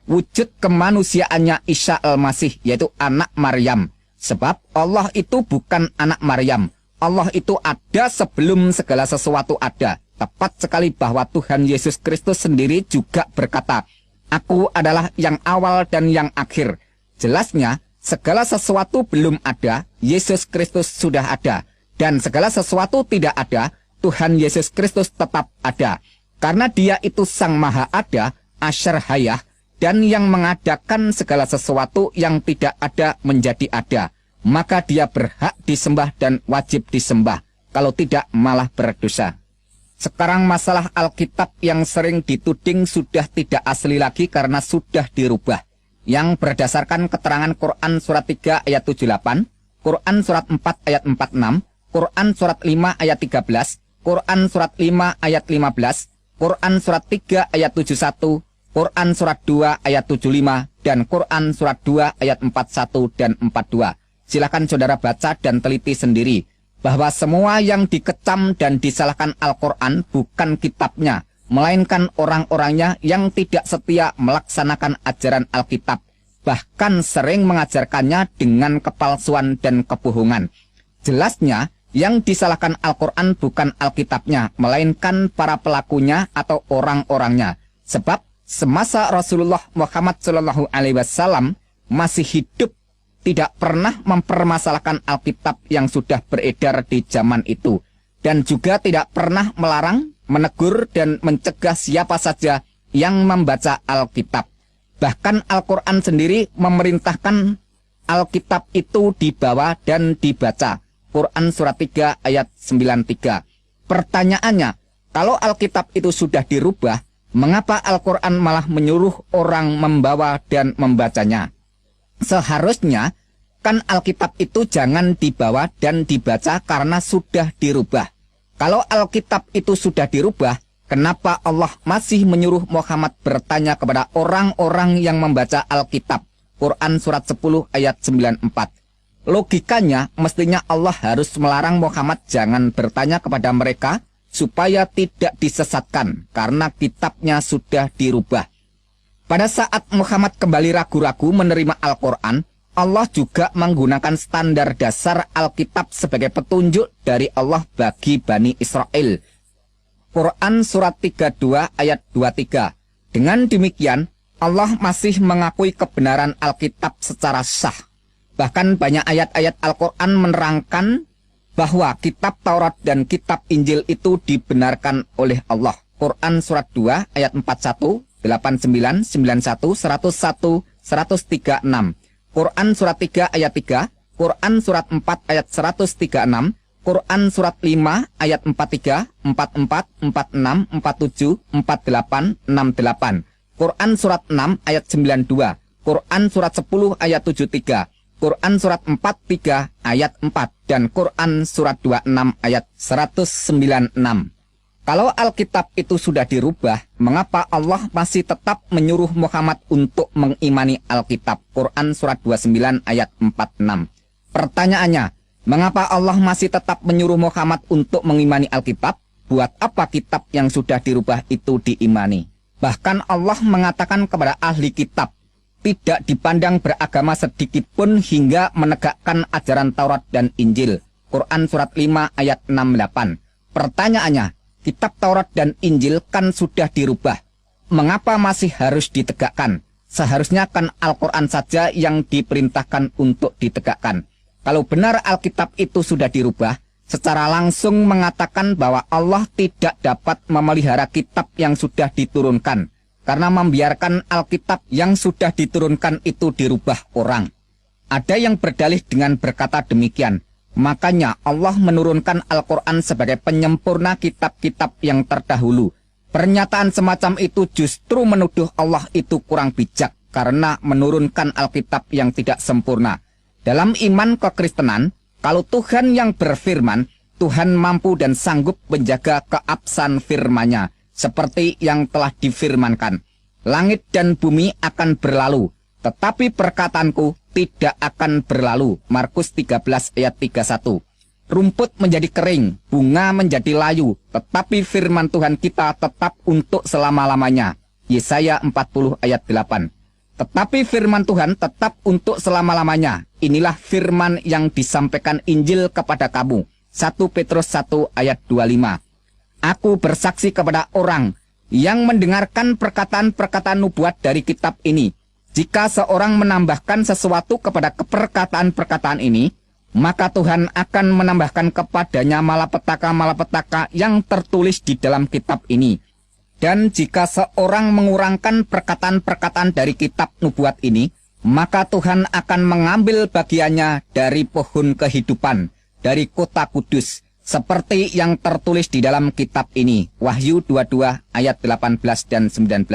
wujud kemanusiaannya Isa Al-Masih, yaitu anak Maryam. Sebab Allah itu bukan anak Maryam. Allah itu ada sebelum segala sesuatu ada. Tepat sekali bahwa Tuhan Yesus Kristus sendiri juga berkata, aku adalah yang awal dan yang akhir. Jelasnya, segala sesuatu belum ada, Yesus Kristus sudah ada. Dan segala sesuatu tidak ada, Tuhan Yesus Kristus tetap ada. Karena dia itu Sang Maha Ada, Asyar Hayah, dan yang mengadakan segala sesuatu yang tidak ada menjadi ada. Maka dia berhak disembah dan wajib disembah. Kalau tidak malah berdosa. Sekarang masalah Alkitab yang sering dituding sudah tidak asli lagi karena sudah dirubah. Yang berdasarkan keterangan Quran surat 3 ayat 78, Quran surat 4 ayat 46, Quran surat 5 ayat 13, Quran surat 5 ayat 15, Quran surat 3 ayat 71, Quran surat 2 ayat 75, dan Quran surat 2 ayat 41 dan 42. Silakan saudara baca dan teliti sendiri bahwa semua yang dikecam dan disalahkan Al-Quran bukan kitabnya, melainkan orang-orangnya yang tidak setia melaksanakan ajaran Alkitab, bahkan sering mengajarkannya dengan kepalsuan dan kebohongan. Jelasnya, yang disalahkan Al-Quran bukan Alkitabnya, melainkan para pelakunya atau orang-orangnya. Sebab semasa Rasulullah Muhammad SAW masih hidup, tidak pernah mempermasalahkan Alkitab yang sudah beredar di zaman itu. Dan juga tidak pernah melarang, menegur, dan mencegah siapa saja yang membaca Alkitab. Bahkan Al-Quran sendiri memerintahkan Alkitab itu dibawa dan dibaca. Quran surat 3 ayat 93. Pertanyaannya, kalau Alkitab itu sudah dirubah, mengapa Al-Quran malah menyuruh orang membawa dan membacanya? Seharusnya kan Alkitab itu jangan dibawa dan dibaca karena sudah dirubah. Kalau Alkitab itu sudah dirubah, kenapa Allah masih menyuruh Muhammad bertanya kepada orang-orang yang membaca Alkitab? Quran surat 10 ayat 94. Logikanya mestinya Allah harus melarang Muhammad jangan bertanya kepada mereka supaya tidak disesatkan karena kitabnya sudah dirubah. Pada saat Muhammad kembali ragu-ragu menerima Al-Quran, Allah juga menggunakan standar dasar Alkitab sebagai petunjuk dari Allah bagi Bani Israel. Quran surat 32 ayat 23. Dengan demikian, Allah masih mengakui kebenaran Alkitab secara sah. Bahkan banyak ayat-ayat Al-Quran menerangkan bahwa kitab Taurat dan kitab Injil itu dibenarkan oleh Allah. Quran surat 2 ayat 41, 89, 91, 101, 136. Quran surat 3 ayat 3, Quran surat 4 ayat 136, Quran surat 5 ayat 43, 44, 46, 47, 48, 68. Quran surat 6 ayat 92, Quran surat 10 ayat 73, Quran surat 43 ayat 4, dan Quran surat 26 ayat 196. Kalau Alkitab itu sudah dirubah, mengapa Allah masih tetap menyuruh Muhammad untuk mengimani Alkitab? Quran surat 29 ayat 46. Pertanyaannya, mengapa Allah masih tetap menyuruh Muhammad untuk mengimani Alkitab? Buat apa kitab yang sudah dirubah itu diimani? Bahkan Allah mengatakan kepada ahli kitab, tidak dipandang beragama sedikit pun hingga menegakkan ajaran Taurat dan Injil. Quran surat 5 ayat 68. Pertanyaannya, kitab Taurat dan Injil kan sudah dirubah. Mengapa masih harus ditegakkan? Seharusnya kan Al-Quran saja yang diperintahkan untuk ditegakkan. Kalau benar Alkitab itu sudah dirubah, secara langsung mengatakan bahwa Allah tidak dapat memelihara kitab yang sudah diturunkan, karena membiarkan Alkitab yang sudah diturunkan itu dirubah orang. Ada yang berdalih dengan berkata demikian, makanya Allah menurunkan Al-Quran sebagai penyempurna kitab-kitab yang terdahulu. Pernyataan semacam itu justru menuduh Allah itu kurang bijak karena menurunkan Alkitab yang tidak sempurna. Dalam iman kekristenan, kalau Tuhan yang berfirman, Tuhan mampu dan sanggup menjaga keabsahan firman-Nya, seperti yang telah difirmankan. Langit dan bumi akan berlalu, tetapi perkataanku tidak akan berlalu. Markus 13 ayat 31. Rumput menjadi kering, bunga menjadi layu, tetapi firman Tuhan kita tetap untuk selama-lamanya. Yesaya 40 ayat 8. Tetapi firman Tuhan tetap untuk selama-lamanya. Inilah firman yang disampaikan Injil kepada kamu. 1 Petrus 1 ayat 25. Aku bersaksi kepada orang yang mendengarkan perkataan-perkataan nubuat dari kitab ini. Jika seorang menambahkan sesuatu kepada perkataan-perkataan ini, maka Tuhan akan menambahkan kepadanya malapetaka-malapetaka yang tertulis di dalam kitab ini. Dan jika seorang mengurangkan perkataan-perkataan dari kitab nubuat ini, maka Tuhan akan mengambil bagiannya dari pohon kehidupan, dari kota kudus, seperti yang tertulis di dalam kitab ini. Wahyu 22 ayat 18 dan 19.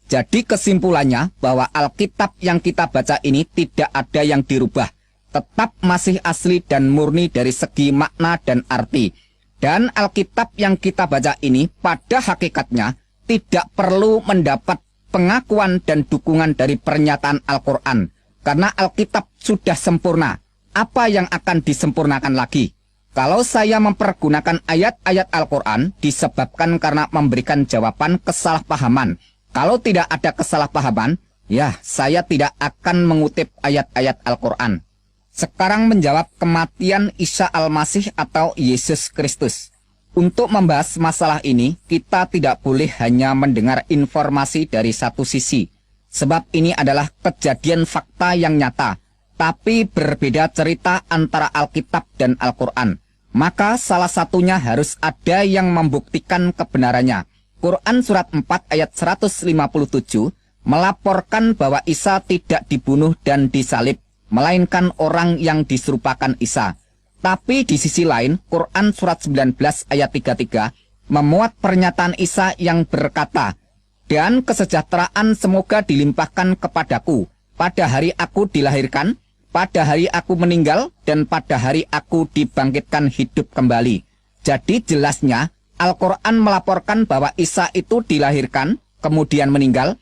Jadi kesimpulannya bahwa Alkitab yang kita baca ini tidak ada yang dirubah, tetap masih asli dan murni dari segi makna dan arti. Dan Alkitab yang kita baca ini pada hakikatnya tidak perlu mendapat pengakuan dan dukungan dari pernyataan Al-Quran. Karena Alkitab sudah sempurna. Apa yang akan disempurnakan lagi? Kalau saya mempergunakan ayat-ayat Al-Quran disebabkan karena memberikan jawaban kesalahpahaman. Kalau tidak ada kesalahpahaman, ya saya tidak akan mengutip ayat-ayat Al-Quran. Sekarang menjawab kematian Isa Al-Masih atau Yesus Kristus. Untuk membahas masalah ini, kita tidak boleh hanya mendengar informasi dari satu sisi. Sebab ini adalah kejadian fakta yang nyata, tapi berbeda cerita antara Alkitab dan Al-Quran. Maka salah satunya harus ada yang membuktikan kebenarannya. Quran surat 4 ayat 157 melaporkan bahwa Isa tidak dibunuh dan disalib, melainkan orang yang diserupakan Isa. Tapi di sisi lain, Quran surat 19 ayat 33 memuat pernyataan Isa yang berkata, dan kesejahteraan semoga dilimpahkan kepadaku pada hari aku dilahirkan, pada hari aku meninggal, dan pada hari aku dibangkitkan hidup kembali. Jadi jelasnya, Al-Quran melaporkan bahwa Isa itu dilahirkan, kemudian meninggal,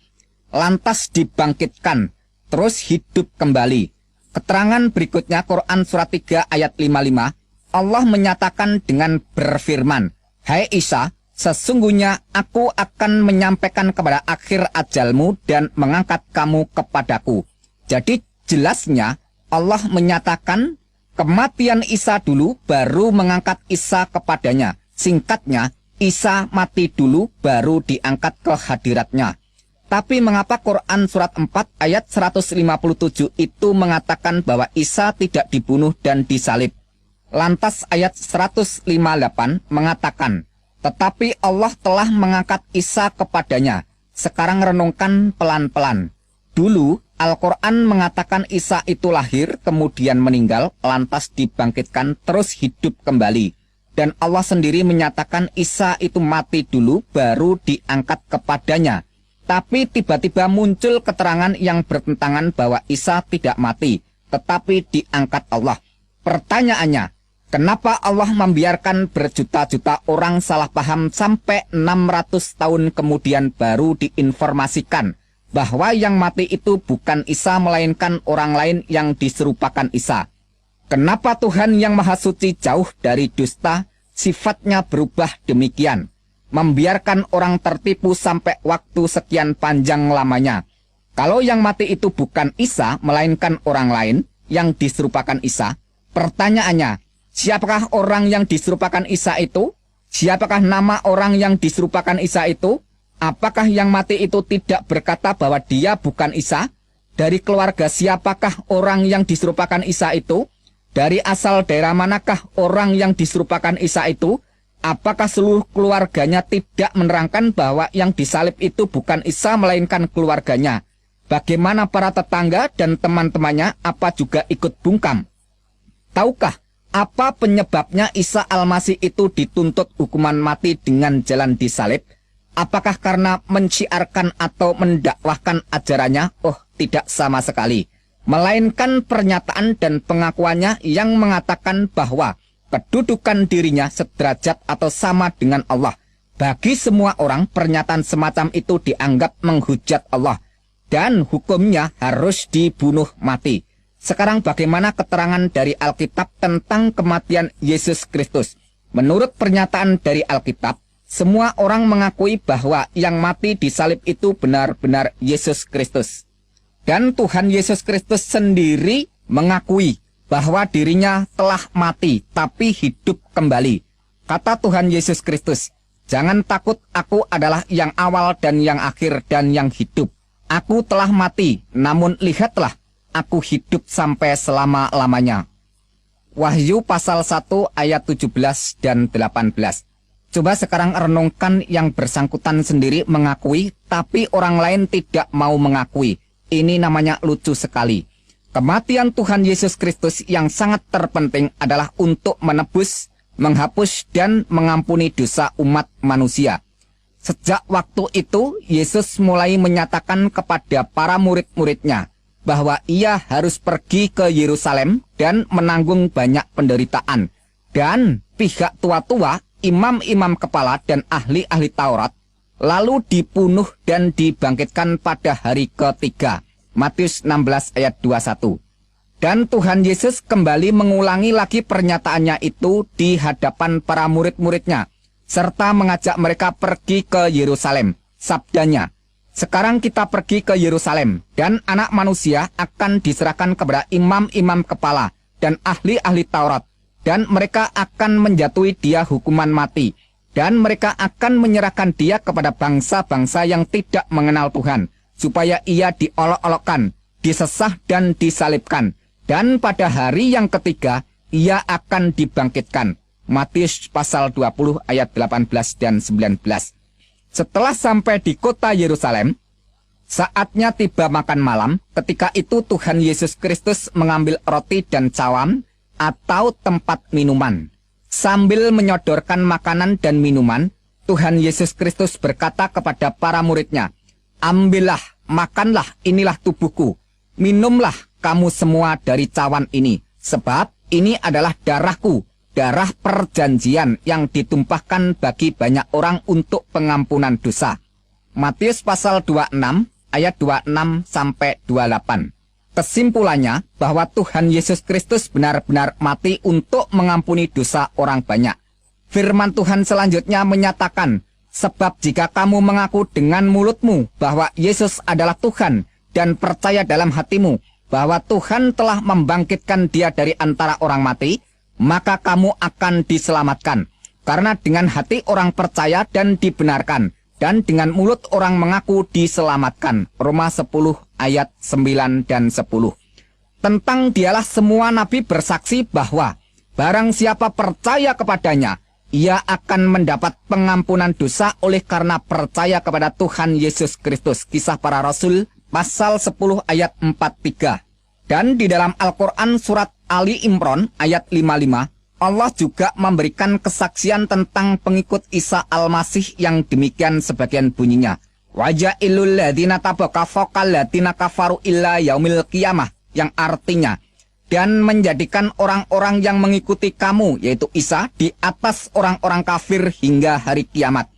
lantas dibangkitkan, terus hidup kembali. Keterangan berikutnya Quran surat 3 ayat 55, Allah menyatakan dengan berfirman, hai Isa, sesungguhnya aku akan menyampaikan kepada akhir ajalmu dan mengangkat kamu kepadaku. Jadi jelasnya Allah menyatakan kematian Isa dulu baru mengangkat Isa kepadanya. Singkatnya, Isa mati dulu baru diangkat ke hadiratnya. Tapi mengapa Quran surat 4 ayat 157 itu mengatakan bahwa Isa tidak dibunuh dan disalib? Lantas ayat 158 mengatakan, tetapi Allah telah mengangkat Isa kepadanya. Sekarang renungkan pelan-pelan. Dulu Al-Quran mengatakan Isa itu lahir, kemudian meninggal, lantas dibangkitkan, terus hidup kembali. Dan Allah sendiri menyatakan Isa itu mati dulu, baru diangkat kepadanya. Tapi tiba-tiba muncul keterangan yang bertentangan bahwa Isa tidak mati, tetapi diangkat Allah. Pertanyaannya, kenapa Allah membiarkan berjuta-juta orang salah paham sampai 600 tahun kemudian baru diinformasikan bahwa yang mati itu bukan Isa melainkan orang lain yang diserupakan Isa? Kenapa Tuhan yang Maha Suci jauh dari dusta, sifatnya berubah demikian? Membiarkan orang tertipu sampai waktu sekian panjang lamanya. Kalau yang mati itu bukan Isa, melainkan orang lain yang diserupakan Isa, pertanyaannya, siapakah orang yang diserupakan Isa itu? Siapakah nama orang yang diserupakan Isa itu? Apakah yang mati itu tidak berkata bahwa dia bukan Isa? Dari keluarga siapakah orang yang diserupakan Isa itu? Dari asal daerah manakah orang yang diserupakan Isa itu? Apakah seluruh keluarganya tidak menerangkan bahwa yang disalib itu bukan Isa melainkan keluarganya? Bagaimana para tetangga dan teman-temannya apa juga ikut bungkam? Tahukah apa penyebabnya Isa Al-Masih itu dituntut hukuman mati dengan jalan disalib? Apakah karena menciarkan atau mendakwahkan ajarannya? Oh, tidak sama sekali. Melainkan pernyataan dan pengakuannya yang mengatakan bahwa kedudukan dirinya sederajat atau sama dengan Allah. Bagi semua orang, pernyataan semacam itu dianggap menghujat Allah dan hukumnya harus dibunuh mati. Sekarang bagaimana keterangan dari Alkitab tentang kematian Yesus Kristus? Menurut pernyataan dari Alkitab, semua orang mengakui bahwa yang mati di salib itu benar-benar Yesus Kristus. Dan Tuhan Yesus Kristus sendiri mengakui bahwa dirinya telah mati tapi hidup kembali. Kata Tuhan Yesus Kristus, "Jangan takut, aku adalah yang awal dan yang akhir dan yang hidup. Aku telah mati, namun lihatlah, aku hidup sampai selama-lamanya." Wahyu pasal 1 ayat 17 dan 18. Coba sekarang renungkan yang bersangkutan sendiri mengakui, tapi orang lain tidak mau mengakui. Ini namanya lucu sekali. Kematian Tuhan Yesus Kristus yang sangat terpenting adalah untuk menebus, menghapus, dan mengampuni dosa umat manusia. Sejak waktu itu, Yesus mulai menyatakan kepada para murid-muridnya bahwa ia harus pergi ke Yerusalem dan menanggung banyak penderitaan. Dan pihak tua-tua, imam-imam kepala dan ahli-ahli Taurat lalu dibunuh dan dibangkitkan pada hari ketiga. Matius 16 ayat 21. Dan Tuhan Yesus kembali mengulangi lagi pernyataannya itu di hadapan para murid-muridnya, serta mengajak mereka pergi ke Yerusalem. Sabdanya, "Sekarang kita pergi ke Yerusalem, dan anak manusia akan diserahkan kepada imam-imam kepala dan ahli-ahli Taurat, dan mereka akan menjatuhi dia hukuman mati, dan mereka akan menyerahkan dia kepada bangsa-bangsa yang tidak mengenal Tuhan, supaya ia diolok-olokkan, disesah dan disalibkan, dan pada hari yang ketiga ia akan dibangkitkan." Matius pasal 20 ayat 18 dan 19. Setelah sampai di kota Yerusalem, saatnya tiba makan malam. Ketika itu Tuhan Yesus Kristus mengambil roti dan cawan atau tempat minuman. Sambil menyodorkan makanan dan minuman, Tuhan Yesus Kristus berkata kepada para muridnya, "Ambillah, makanlah, inilah tubuhku. Minumlah kamu semua dari cawan ini, sebab ini adalah darahku, darah perjanjian yang ditumpahkan bagi banyak orang untuk pengampunan dosa." Matius pasal 26 ayat 26 sampai 28. Kesimpulannya bahwa Tuhan Yesus Kristus benar-benar mati untuk mengampuni dosa orang banyak. Firman Tuhan selanjutnya menyatakan, "Sebab jika kamu mengaku dengan mulutmu bahwa Yesus adalah Tuhan dan percaya dalam hatimu bahwa Tuhan telah membangkitkan dia dari antara orang mati, maka kamu akan diselamatkan. Karena dengan hati orang percaya dan dibenarkan, dan dengan mulut orang mengaku diselamatkan." Roma 10 ayat 9 dan 10. Tentang dialah semua nabi bersaksi bahwa barang siapa percaya kepadanya, ia akan mendapat pengampunan dosa oleh karena percaya kepada Tuhan Yesus Kristus. Kisah Para Rasul pasal 10 ayat 43. Dan di dalam Al-Quran surat Ali Imran ayat 55, Allah juga memberikan kesaksian tentang pengikut Isa Al-Masih yang demikian sebagian bunyinya. "Waja'ilul ladina tabaka fokal ladina kafaru illa yaumil qiyamah," yang artinya, "Dan menjadikan orang-orang yang mengikuti kamu," yaitu Isa, "di atas orang-orang kafir hingga hari kiamat."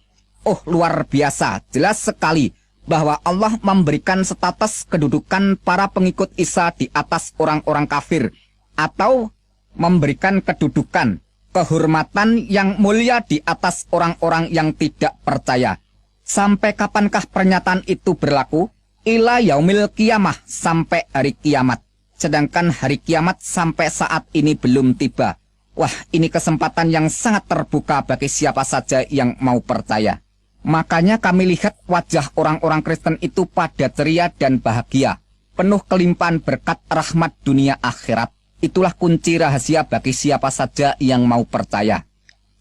Oh, luar biasa, jelas sekali bahwa Allah memberikan status kedudukan para pengikut Isa di atas orang-orang kafir, atau memberikan kedudukan, kehormatan yang mulia di atas orang-orang yang tidak percaya. Sampai kapankah pernyataan itu berlaku? Ila yaumil qiyamah, sampai hari kiamat. Sedangkan hari kiamat sampai saat ini belum tiba. Wah, ini kesempatan yang sangat terbuka bagi siapa saja yang mau percaya. Makanya kami lihat wajah orang-orang Kristen itu pada ceria dan bahagia, penuh kelimpahan berkat rahmat dunia akhirat. Itulah kunci rahasia bagi siapa saja yang mau percaya.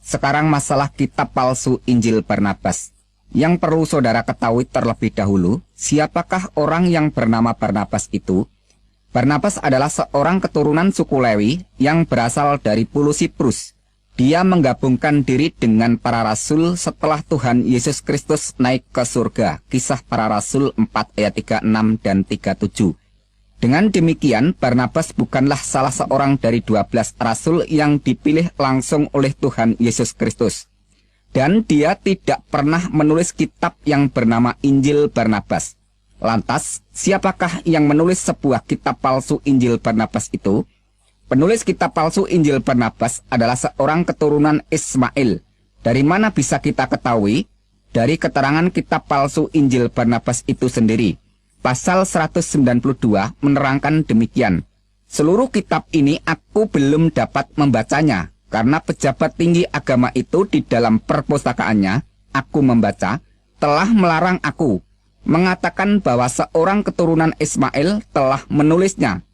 Sekarang masalah kitab palsu Injil Barnabas. Yang perlu saudara ketahui terlebih dahulu, siapakah orang yang bernama Barnabas itu? Barnabas adalah seorang keturunan suku Lewi yang berasal dari Pulau Siprus. Dia menggabungkan diri dengan para rasul setelah Tuhan Yesus Kristus naik ke surga. Kisah para Rasul 4 ayat 36 dan 37. Dengan demikian, Barnabas bukanlah salah seorang dari 12 rasul yang dipilih langsung oleh Tuhan Yesus Kristus. Dan dia tidak pernah menulis kitab yang bernama Injil Barnabas. Lantas, siapakah yang menulis sebuah kitab palsu Injil Barnabas itu? Penulis kitab palsu Injil Barnabas adalah seorang keturunan Ismail. Dari mana bisa kita ketahui? Dari keterangan kitab palsu Injil Barnabas itu sendiri. Pasal 192 menerangkan demikian. Seluruh kitab ini aku belum dapat membacanya, karena pejabat tinggi agama itu di dalam perpustakaannya, aku membaca, telah melarang aku, mengatakan bahwa seorang keturunan Ismail telah menulisnya.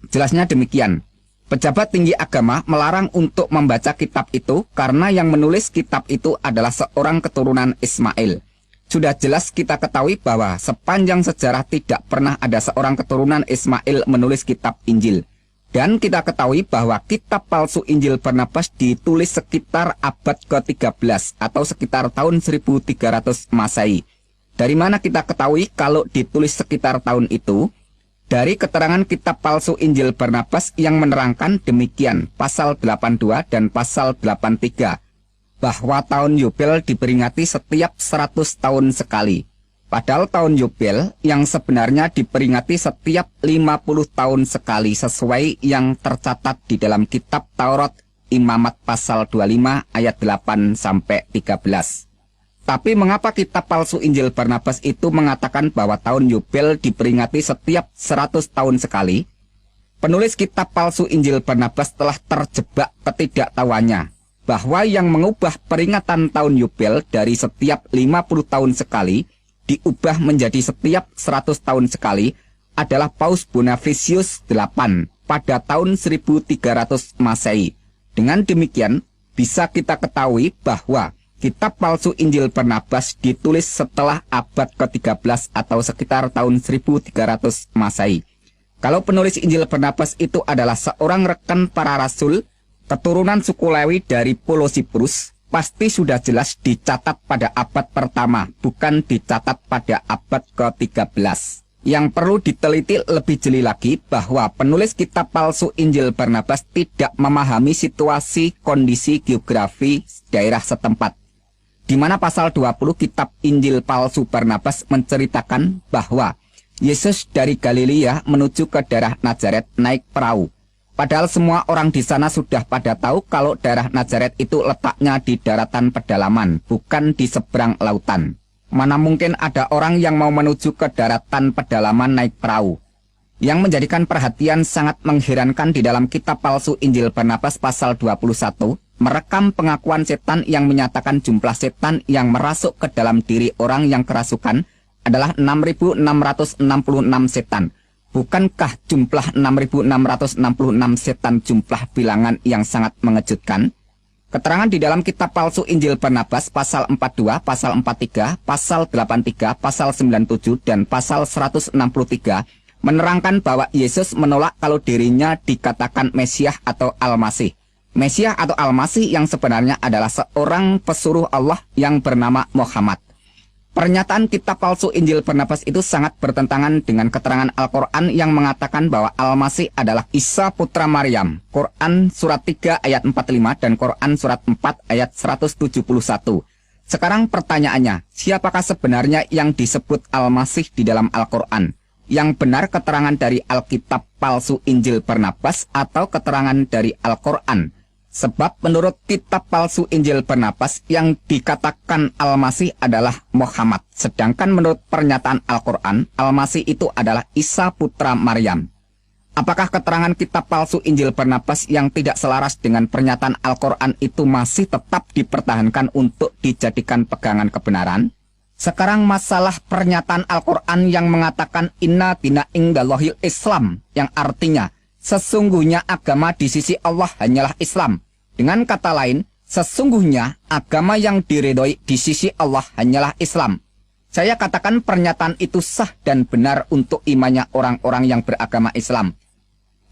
Jelasnya demikian. Pejabat tinggi agama melarang untuk membaca kitab itu karena yang menulis kitab itu adalah seorang keturunan Ismail. Sudah jelas kita ketahui bahwa sepanjang sejarah tidak pernah ada seorang keturunan Ismail menulis kitab Injil. Dan kita ketahui bahwa kitab palsu Injil Barnabas ditulis sekitar abad ke-13 atau sekitar tahun 1300 Masehi. Dari mana kita ketahui kalau ditulis sekitar tahun itu? Dari keterangan kitab palsu Injil Barnabas yang menerangkan demikian, pasal 82 dan pasal 83, bahwa tahun Yubel diperingati setiap 100 tahun sekali. Padahal tahun Yubel yang sebenarnya diperingati setiap 50 tahun sekali sesuai yang tercatat di dalam kitab Taurat Imamat pasal 25 ayat 8 sampai 13. Tapi mengapa kitab palsu Injil Barnabas itu mengatakan bahwa tahun Yubel diperingati setiap 100 tahun sekali? Penulis kitab palsu Injil Barnabas telah terjebak ketidaktahuannya bahwa yang mengubah peringatan tahun Yubel dari setiap 50 tahun sekali diubah menjadi setiap 100 tahun sekali adalah Paus Bonifacius VIII pada tahun 1300 Masehi. Dengan demikian, bisa kita ketahui bahwa kitab palsu Injil Barnabas ditulis setelah abad ke-13 atau sekitar tahun 1300 Masehi. Kalau penulis Injil Barnabas itu adalah seorang rekan para rasul, keturunan suku Lewi dari Pulau Siprus, pasti sudah jelas dicatat pada abad pertama, bukan dicatat pada abad ke-13. Yang perlu diteliti lebih jeli lagi bahwa penulis kitab palsu Injil Barnabas tidak memahami situasi kondisi geografi daerah setempat. Di mana pasal 20 kitab Injil palsu Barnabas menceritakan bahwa Yesus dari Galilea menuju ke daerah Nazaret naik perahu. Padahal semua orang di sana sudah pada tahu kalau daerah Nazaret itu letaknya di daratan pedalaman, bukan di seberang lautan. Mana mungkin ada orang yang mau menuju ke daratan pedalaman naik perahu. Yang menjadikan perhatian sangat mengherankan di dalam kitab palsu Injil Barnabas pasal 21, merekam pengakuan setan yang menyatakan jumlah setan yang merasuk ke dalam diri orang yang kerasukan adalah 6.666 setan. Bukankah jumlah 6.666 setan jumlah bilangan yang sangat mengejutkan? Keterangan di dalam kitab palsu Injil Barnabas pasal 42, pasal 43, pasal 83, pasal 97, dan pasal 163 menerangkan bahwa Yesus menolak kalau dirinya dikatakan Mesias atau Al-Masih. Mesias atau Al-Masih yang sebenarnya adalah seorang pesuruh Allah yang bernama Muhammad. Pernyataan kitab palsu Injil Barnabas itu sangat bertentangan dengan keterangan Al-Quran yang mengatakan bahwa Al-Masih adalah Isa putra Maryam. Quran surat 3 ayat 45 dan Quran surat 4 ayat 171. Sekarang pertanyaannya, siapakah sebenarnya yang disebut Al-Masih di dalam Al-Quran? Yang benar keterangan dari Alkitab palsu Injil Barnabas atau keterangan dari Al-Quran? Sebab menurut kitab palsu Injil Barnabas yang dikatakan Al-Masih adalah Muhammad. Sedangkan menurut pernyataan Al-Quran, Al-Masih itu adalah Isa putra Maryam. Apakah keterangan kitab palsu Injil Barnabas yang tidak selaras dengan pernyataan Al-Quran itu masih tetap dipertahankan untuk dijadikan pegangan kebenaran? Sekarang masalah pernyataan Al-Quran yang mengatakan inna dina indallahil Islam, yang artinya sesungguhnya agama di sisi Allah hanyalah Islam. Dengan kata lain, sesungguhnya agama yang diridhoi di sisi Allah hanyalah Islam. Saya katakan pernyataan itu sah dan benar untuk imannya orang-orang yang beragama Islam.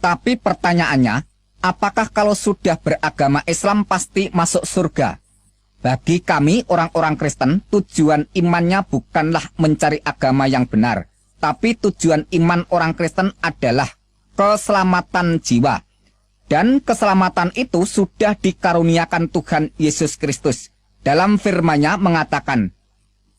Tapi pertanyaannya, apakah kalau sudah beragama Islam pasti masuk surga? Bagi kami orang-orang Kristen, tujuan imannya bukanlah mencari agama yang benar, tapi tujuan iman orang Kristen adalah keselamatan jiwa. Dan keselamatan itu sudah dikaruniakan Tuhan Yesus Kristus. Dalam firman-Nya mengatakan,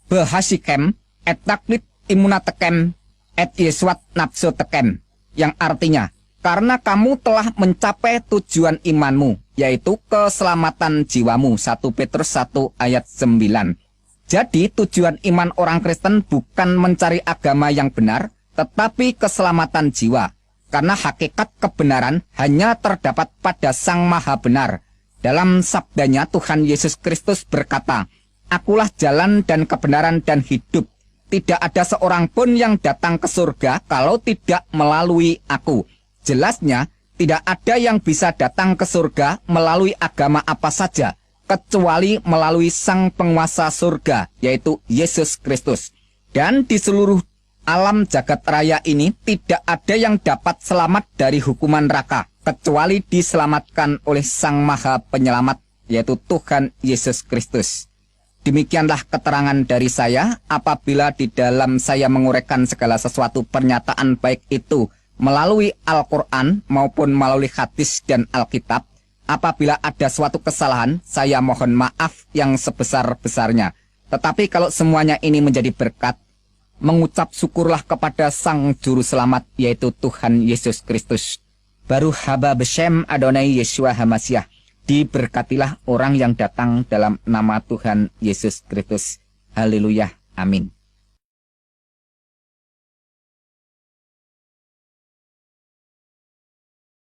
Behasikem et taklit imunatekem et Yesuat nafsu tekem, yang artinya, karena kamu telah mencapai tujuan imanmu, yaitu keselamatan jiwamu. 1 Petrus 1 ayat 9. Jadi tujuan iman orang Kristen bukan mencari agama yang benar, tetapi keselamatan jiwa. Karena hakikat kebenaran hanya terdapat pada Sang Maha Benar. Dalam sabdanya Tuhan Yesus Kristus berkata, Akulah jalan dan kebenaran dan hidup. Tidak ada seorang pun yang datang ke surga kalau tidak melalui aku. Jelasnya, tidak ada yang bisa datang ke surga melalui agama apa saja, kecuali melalui Sang Penguasa surga, yaitu Yesus Kristus. Dan di seluruh alam jagat raya ini, tidak ada yang dapat selamat dari hukuman neraka, kecuali diselamatkan oleh Sang Maha Penyelamat, yaitu Tuhan Yesus Kristus. Demikianlah keterangan dari saya. Apabila di dalam saya menguraikan segala sesuatu pernyataan baik itu melalui Al-Quran maupun melalui hadis dan Alkitab, apabila ada suatu kesalahan, saya mohon maaf yang sebesar-besarnya. Tetapi kalau semuanya ini menjadi berkat, mengucap syukurlah kepada Sang Juru Selamat, yaitu Tuhan Yesus Kristus. Baruch haba beshem Adonai Yeshua Hamasiah. Diberkatilah orang yang datang dalam nama Tuhan Yesus Kristus. Haleluya. Amin.